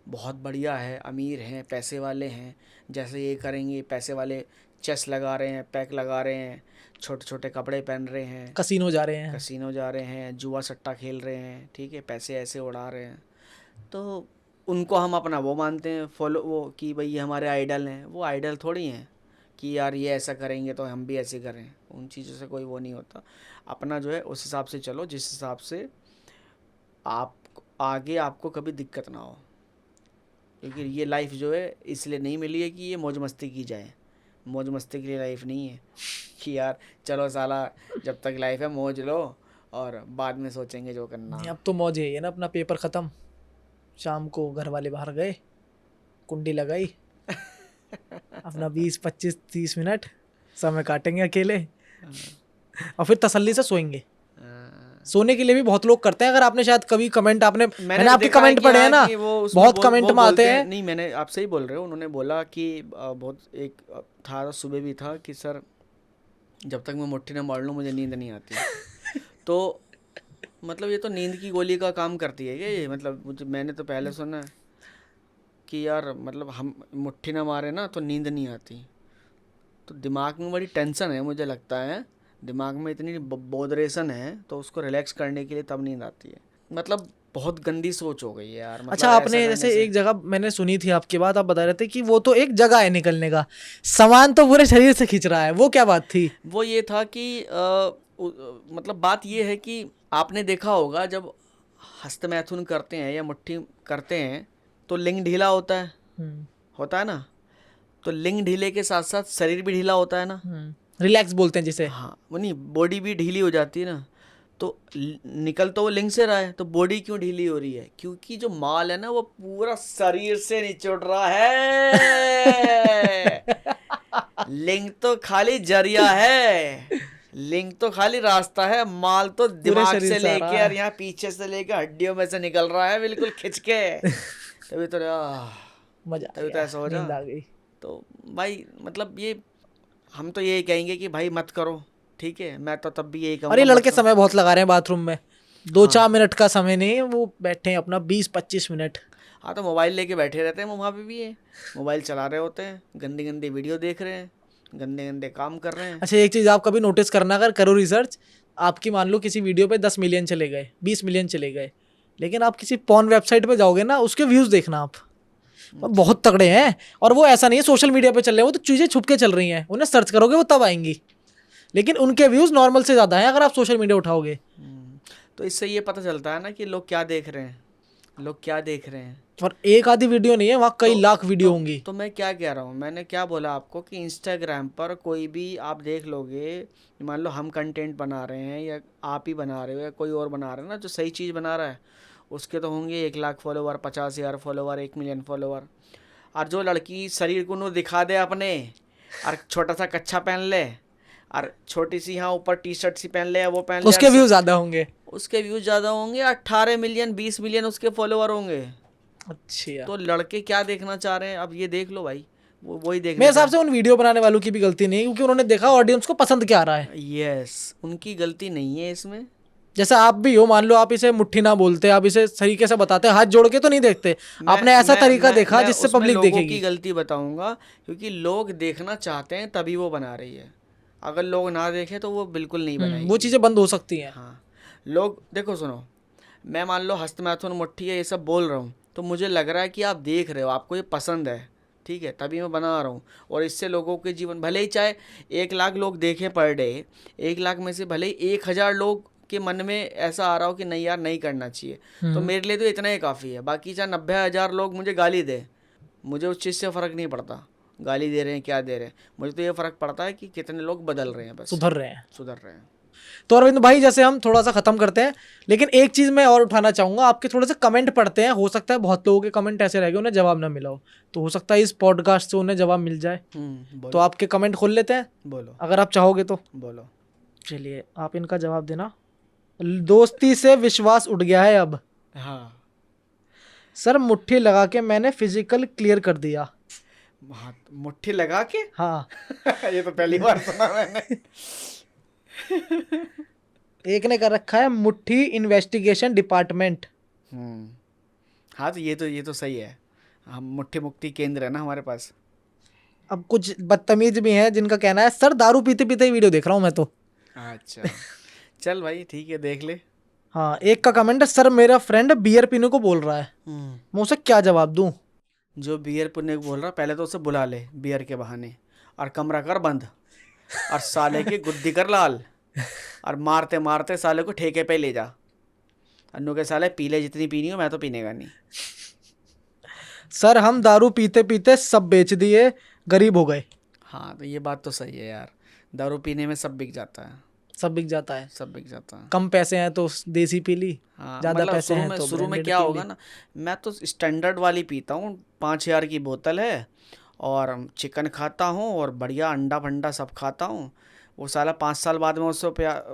बहुत बढ़िया है, अमीर हैं, पैसे वाले हैं, जैसे ये करेंगे। पैसे वाले चेस लगा रहे हैं, पैक लगा रहे हैं, छोटे छोटे कपड़े पहन रहे हैं, कसीनो जा रहे हैं। कसिनो जा रहे हैं, जुआ सट्टा खेल रहे हैं, ठीक है, पैसे ऐसे उड़ा रहे हैं। तो उनको हम अपना वो मानते हैं, फॉलो, वो कि भाई ये हमारे आइडल हैं। वो आइडल थोड़ी हैं कि यार ये ऐसा करेंगे तो हम भी ऐसे करें। उन चीज़ों से कोई वो नहीं होता। अपना जो है उस हिसाब से चलो जिस हिसाब से आप आगे आपको कभी दिक्कत ना हो, क्योंकि ये लाइफ जो है इसलिए नहीं मिली है कि ये मौज मस्ती की जाए। मौज मस्ती के लिए लाइफ नहीं है कि यार चलो साला, जब तक लाइफ है मौज लो और बाद में सोचेंगे जो करना। अब तो मौज है ना, अपना पेपर ख़त्म, शाम को घर वाले बाहर गए, कुंडी लगाई, अपना 20-25-30 मिनट समय काटेंगे अकेले और फिर तसल्ली से सोएंगे। सोने के लिए भी बहुत लोग करते हैं। अगर आपने शायद कभी कमेंट, मैंने आपके कमेंट पढ़े हैं ना, बहुत कमेंट में आते हैं। नहीं, मैंने आप सही बोल रहे हो। उन्होंने बोला कि बहुत एक था, सुबह भी था कि सर जब तक मैं मुट्ठी ना मार लूँ मुझे नींद नहीं आती। तो मतलब ये तो नींद की गोली का काम करती है क्या ये? मतलब मैंने तो पहले सुना है कि यार मतलब हम मुट्ठी ना मारे ना तो नींद नहीं आती। तो दिमाग में बड़ी टेंशन है, मुझे लगता है दिमाग में इतनी बोदरेशन है, तो उसको रिलैक्स करने के लिए तब नींद आती है। मतलब बहुत गंदी सोच हो गई है यार। मतलब अच्छा, आपने जैसे एक जगह मैंने सुनी थी आपकी बात, आप बता रहे थे कि वो तो एक जगह है निकलने का, सामान तो पूरे शरीर से खींच रहा है, वो क्या बात थी? वो ये था कि मतलब बात ये है कि आपने देखा होगा जब हस्तमैथुन करते हैं या मुट्ठी करते हैं तो लिंग ढीला होता है ना। तो लिंग ढीले के साथ साथ शरीर भी ढीला होता है ना, रिलैक्स बोलते हैं जिसे। हाँ, वो नहीं, बॉडी भी ढीली हो जाती है ना। तो निकल तो वो लिंग से रहा है, तो बॉडी क्यों ढीली हो रही है? क्योंकि जो माल है ना वो पूरा शरीर से निचोड़ रहा है। लिंग तो खाली जरिया है, लिंक तो खाली रास्ता है, माल तो दिमाग से लेके और यहाँ पीछे से लेके हड्डियों में से निकल रहा है, बिल्कुल खिंच के। तभी तो मजा, तभी तो ऐसा हो जा। तो भाई मतलब ये हम तो यही कहेंगे कि भाई मत करो, ठीक है। मैं तो तब भी यही कहूँगा। और ये लड़के समय बहुत लगा रहे हैं बाथरूम में, 2-4 मिनट का समय नहीं, वो बैठे हैं अपना 20-25 मिनट। हाँ, तो मोबाइल लेके बैठे रहते हैं, वहाँ पे भी है, मोबाइल चला रहे होते हैं, गंदी गंदी वीडियो देख रहे हैं, गंदे गंदे काम कर रहे हैं। अच्छा, एक चीज़ आप कभी नोटिस करना, अगर करो रिसर्च, आपकी मान लो किसी वीडियो पे 10 मिलियन चले गए, 20 मिलियन चले गए, लेकिन आप किसी पॉर्न वेबसाइट पे जाओगे ना, उसके व्यूज़ देखना आप, बहुत तगड़े हैं। और वो ऐसा नहीं है सोशल मीडिया पे चल रहे हैं, वो तो चीज़ें छुप के चल रही हैं, उन्हें सर्च करोगे वो तब आएंगी, लेकिन उनके व्यूज़ नॉर्मल से ज़्यादा हैं अगर आप सोशल मीडिया उठाओगे। तो इससे ये पता चलता है ना कि लोग क्या देख रहे हैं, लोग क्या देख रहे हैं। और एक आधी वीडियो नहीं है, वहाँ कई लाख वीडियो होंगी। तो मैं क्या कह रहा हूँ, मैंने क्या बोला आपको कि इंस्टाग्राम पर कोई भी आप देख लोगे, मान लो हम कंटेंट बना रहे हैं या आप ही बना रहे हो या कोई और बना रहे हैं ना, जो सही चीज़ बना रहा है, उसके तो होंगे 1 lakh follower, 50,000 follower, 1 million follower. और जो लड़की शरीर को दिखा दे अपने और छोटा सा कच्छा पहन ले और छोटी सी यहाँ ऊपर टी शर्ट सी पहन ले, वो पहन ले, उसके व्यूज ज्यादा होंगे। उसके व्यूज ज्यादा होंगे। 18 मिलियन 20 मिलियन उसके फॉलोअर होंगे। अच्छा, तो लड़के क्या देखना चाह रहे हैं अब ये देख लो भाई, वो वही देखना मेरे हिसाब से उन वीडियो बनाने वालों की भी गलती नहीं है, क्योंकि उन्होंने देखा ऑडियंस को पसंद क्या आ रहा है। यस, उनकी गलती नहीं है इसमें। जैसे आप भी हो, मान लो आप इसे मुट्ठी ना बोलते, आप इसे तरीके से बताते, हाथ जोड़ के तो नहीं देखते, आपने ऐसा तरीका देखा जिससे उसमें पब्लिक लोगों देखेगी। की गलती बताऊंगा, क्योंकि लोग देखना चाहते हैं तभी वो बना रही है। अगर लोग ना देखें तो वो बिल्कुल नहीं बनाएगी। वो चीजें बंद हो सकती हैं। हाँ, लोग देखो सुनो, मैं मान लो हस्त मैथुन मुट्ठी है ये सब बोल रहा हूँ, तो मुझे लग रहा है कि आप देख रहे हो, आपको ये पसंद है, ठीक है, तभी मैं बना रहा हूँ। और इससे लोगों के जीवन, भले ही चाहे 1 लाख लोग देखें पर डे, 1 लाख में से भले ही 1000 लोग के मन में ऐसा आ रहा हो कि नहीं यार नहीं करना चाहिए, तो मेरे लिए तो इतना ही काफ़ी है। बाकी चाहे 90,000 लोग मुझे गाली दे, मुझे उस चीज़ से फ़र्क नहीं पड़ता, गाली दे रहे हैं क्या दे रहे हैं, मुझे तो ये फ़र्क पड़ता है कि कितने लोग बदल रहे हैं, बस सुधर रहे हैं। सुधर रहे हैं। तो अरविंद भाई, जैसे हम थोड़ा सा खत्म करते हैं, लेकिन एक चीज मैं और उठाना चाहूंगा, आपके थोड़े से कमेंट पढ़ते हैं, हो सकता है बहुत लोगों के कमेंट ऐसे रह गए उन्हें जवाब ना मिला हो, तो हो सकता है इस पॉडकास्ट से उन्हें जवाब मिल जाए। तो आपके कमेंट खोल लेते हैं, बोलो, अगर आप चाहोगे तो। बोलो। चलिए, आप इनका जवाब देना। दोस्ती से विश्वास उठ गया है अब। हाँ, सर मुट्ठी लगा के मैंने फिजिकल क्लियर कर दिया। हाथ मुट्ठी लगा के? हाँ। ये तो पहली बार सुना मैंने। एक ने कर रखा है मुट्ठी इन्वेस्टिगेशन डिपार्टमेंट। हाँ, तो ये तो सही है। हम मुट्ठी मुक्ति केंद्र है ना हमारे पास। अब कुछ बदतमीज भी हैं जिनका कहना है सर दारू पीते पीते ही वीडियो देख रहा हूँ मैं तो। अच्छा, चल भाई ठीक है, देख ले। हाँ, एक का कमेंट है, सर मेरा फ्रेंड बियर पीने को बोल रहा है, मैं उसे क्या जवाब दूं? जो बियर पीने को बोल रहा, पहले तो उसे बुला ले बियर के बहाने, और कमरा कर बंद, और साले की गुद्दी कर लाल, और मारते मारते साले को ठेके पे ले जा। अन्नू के साले पी ले जितनी पीनी हो, मैं तो पीने का नहीं। सर हम दारू पीते पीते सब बेच दिए, गरीब हो गए। हाँ, तो ये बात तो सही है यार, दारू पीने में सब बिक जाता है, सब बिक जाता है। सब बिक जाता है। कम पैसे हैं तो देसी पी ली, हाँ, ज्यादा मतलब पैसे हैं तो शुरू में ब्रांडेड क्या पी होगा ली। ना, मैं तो स्टैंडर्ड वाली पीता हूँ, 5000 की बोतल है, और चिकन खाता हूँ और बढ़िया अंडा फंडा सब खाता हूँ। वो साला 5 साल बाद में उससे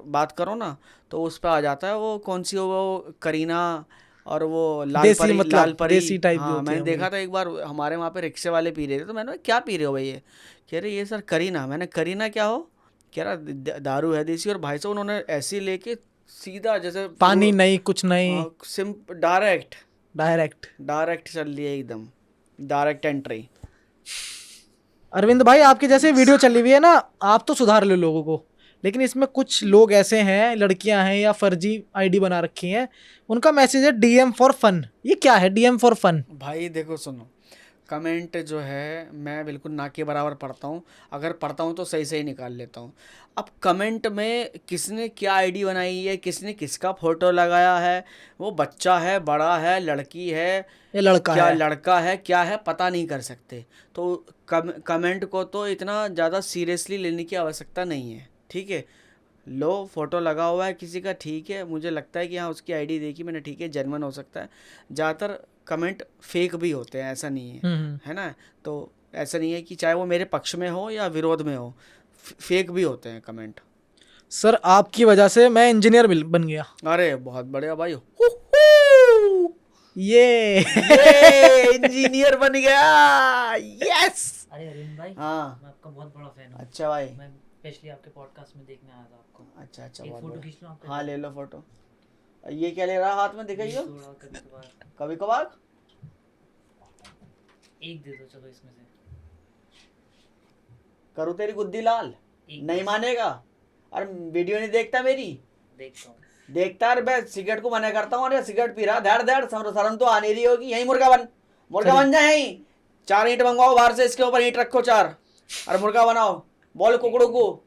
बात करो ना, तो उस पर आ जाता है वो कौन सी वो करीना, और वो देसी मतलब लाल परी। देसी टाइप हाँ, मैंने देखा था एक बार हमारे वहाँ पे रिक्शे वाले पी रहे थे, तो मैंने कहा क्या पी रहे हो भाई? ये कह रहे ये सर करीना। मैंने करीना क्या हो? कह रहा दारू है देसी। और भाई साहब उन्होंने ऐसे लेके सीधा जैसे पानी नहीं कुछ नहीं, डायरेक्ट चल लिया एकदम, डायरेक्ट एंट्री। अरविंद भाई आपके जैसे वीडियो चली हुई है ना, आप तो सुधार लो लोगों को, लेकिन इसमें कुछ लोग ऐसे हैं, लड़कियां हैं या फर्जी आईडी बना रखी हैं, उनका मैसेज है डीएम फॉर फन। ये क्या है डीएम फॉर फन? भाई देखो सुनो, कमेंट जो है मैं बिल्कुल ना के बराबर पढ़ता हूँ, अगर पढ़ता हूँ तो सही सही निकाल लेता हूँ। अब कमेंट में किसने क्या आईडी बनाई है, किसने किसका फ़ोटो लगाया है, वो बच्चा है, बड़ा है, लड़की है, ये लड़का क्या है, लड़का है, क्या है, पता नहीं कर सकते। तो कमेंट को तो इतना ज़्यादा सीरियसली लेने की आवश्यकता नहीं है, ठीक है। लो फोटो लगा हुआ है किसी का, ठीक है, मुझे लगता है कि हाँ उसकी आईडी देखी मैंने, ठीक है, जेन्युइन हो सकता है। ज़्यादातर कमेंट फेक भी होते हैं, ऐसा नहीं है, है ना। तो ऐसा नहीं है कि चाहे वो मेरे पक्ष में हो या विरोध में हो, फेक भी होते हैं कमेंट। सर आपकी वजह से मैं इंजीनियर बन गया। अरे बहुत बढ़िया भाई, ये इंजीनियर बन गया, यस। अरे अरविंद भाई, हाँ, मैं आपका बहुत बड़ा फैन हूँ। अच्छा भाई, मैं स्पेशली आपके पॉडकास्ट में देखने आया था आपको। अच्छा, एक बहुत फोटो बढ़िया। खींच लो आपका। हाँ ले लो फोटो। ये क्या ले रहा हाथ में, दिखाइयो। थोड़ा कभी कभार कभी कभार एक दे दो, चलो इसमें से करूँ तेरी गुद्दी लाल? एक नहीं मानेगा। अरे वीडियो नहीं देखता मेरी? देखता हूँ। देखता है, मैं सिगरेट को मना करता हूँ। अरे सिगरेट पी रहा, धड़ धड़ शर्म तो आ नहीं रही होगी। यही मुर्गा बन जाए, यहीं 4 ईंट मंगवाओ बाहर से, इसके ऊपर ईंट रखो 4, और मुर्गा बनाओ। बोल कुकड़ू को,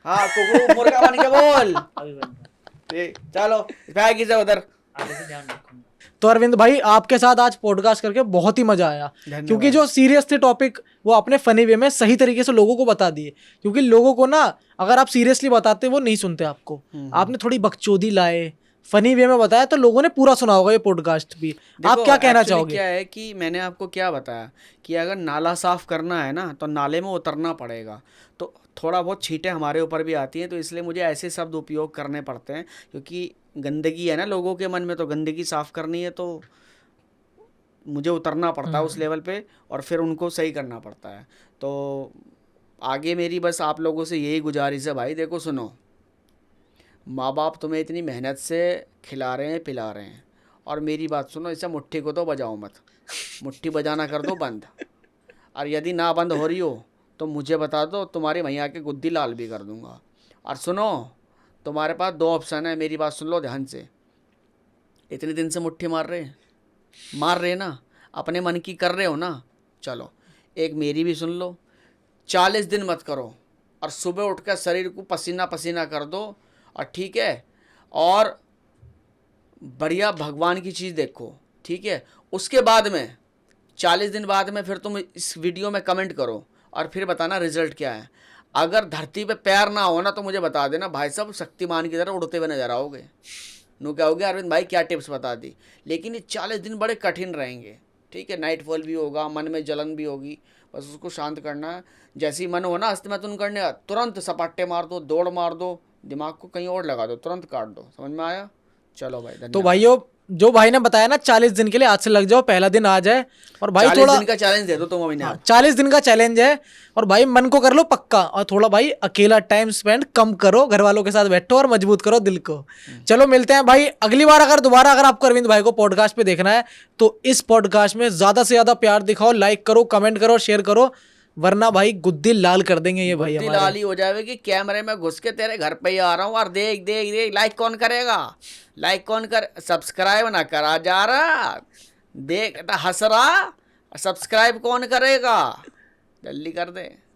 हाँ कुकड़ू मुर्गा बन के बोल। अभी बन रहा, ठीक, चलो फेंक इसे उधर। आगे से ध्यान रखूंगा। तो अरविंद भाई आपके साथ आज पॉडकास्ट करके बहुत ही मजा आया, क्योंकि जो सीरियस थे टॉपिक वो अपने फनी वे में सही तरीके से लोगों को बता दिए। क्योंकि लोगों को ना, अगर आप सीरियसली बताते वो नहीं सुनते आपको, आपने थोड़ी बकचोदी लाए, फनी वे में बताया, तो लोगों ने पूरा सुना होगा ये पॉडकास्ट भी। आप देखो, क्या कहना actually चाहोगे? क्या है कि मैंने आपको क्या बताया कि अगर नाला साफ करना है ना तो नाले में उतरना पड़ेगा, तो थोड़ा बहुत छींटें हमारे ऊपर भी आती हैं, तो इसलिए मुझे ऐसे शब्द उपयोग करने पड़ते हैं, क्योंकि गंदगी है ना लोगों के मन में, तो गंदगी साफ करनी है तो मुझे उतरना पड़ता है उस लेवल पे, और फिर उनको सही करना पड़ता है। तो आगे मेरी बस आप लोगों से यही गुजारिश है भाई, देखो सुनो, माँ बाप तुम्हें इतनी मेहनत से खिला रहे हैं पिला रहे हैं, और मेरी बात सुनो, इसे मुट्ठी को तो बजाओ मत, मुट्ठी बजाना कर दो बंद, और यदि ना बंद हो रही हो तो मुझे बता दो, तुम्हारी भैया की गुद्दी लाल भी कर दूंगा। और सुनो, तुम्हारे पास दो ऑप्शन है, मेरी बात सुन लो ध्यान से। इतने दिन से मुट्ठी मार रहे ना, अपने मन की कर रहे हो ना, चलो एक मेरी भी सुन लो, 40 दिन मत करो, और सुबह उठकर शरीर को पसीना पसीना कर दो, और ठीक है, और बढ़िया भगवान की चीज़ देखो, ठीक है। उसके बाद में 40 दिन बाद में फिर तुम इस वीडियो में कमेंट करो और फिर बताना रिजल्ट क्या है। अगर धरती पे पैर ना हो ना तो मुझे बता देना भाई साहब, शक्तिमान की तरह उड़ते हुए नजर आओगे। नु कहोगे अरविंद भाई क्या टिप्स बता दी, लेकिन ये 40 दिन बड़े कठिन रहेंगे, ठीक है। नाइट फॉल भी होगा, मन में जलन भी होगी, बस उसको शांत करना है। जैसे ही मन हो ना हस्तमैथुन करने का, तुरंत सपाटे मार दो, दौड़ मार दो, दिमाग को कहीं और लगा दो, तुरंत काट दो। समझ में आया? चलो भाई, तो धन्यवाद। भाइयों, जो भाई ने बताया ना 40 दिन के लिए, आज से लग जाओ, पहला दिन आ जाए। और भाई 40 थोड़ा दिन का चैलेंज दे दो तुम अभी। 40 दिन का चैलेंज है, और भाई मन को कर लो पक्का, और थोड़ा भाई अकेला टाइम स्पेंड कम करो, घर वालों के साथ बैठो और मजबूत करो दिल को। चलो मिलते हैं भाई अगली बार। अगर दोबारा अगर आपको अरविंद भाई को पॉडकास्ट पे देखना है तो इस पॉडकास्ट में ज्यादा से ज्यादा प्यार दिखाओ, लाइक करो, कमेंट करो, शेयर करो, वरना भाई गुद्दी लाल कर देंगे ये भाई बुद्धि हमारे। लाली हो जाएगी, कैमरे में घुस के तेरे घर पे ही आ रहा हूँ, और देख देख देख, लाइक कौन करेगा, लाइक कौन कर, सब्सक्राइब ना करा जा रहा, देख हंस रहा, सब्सक्राइब कौन करेगा, जल्दी कर दे।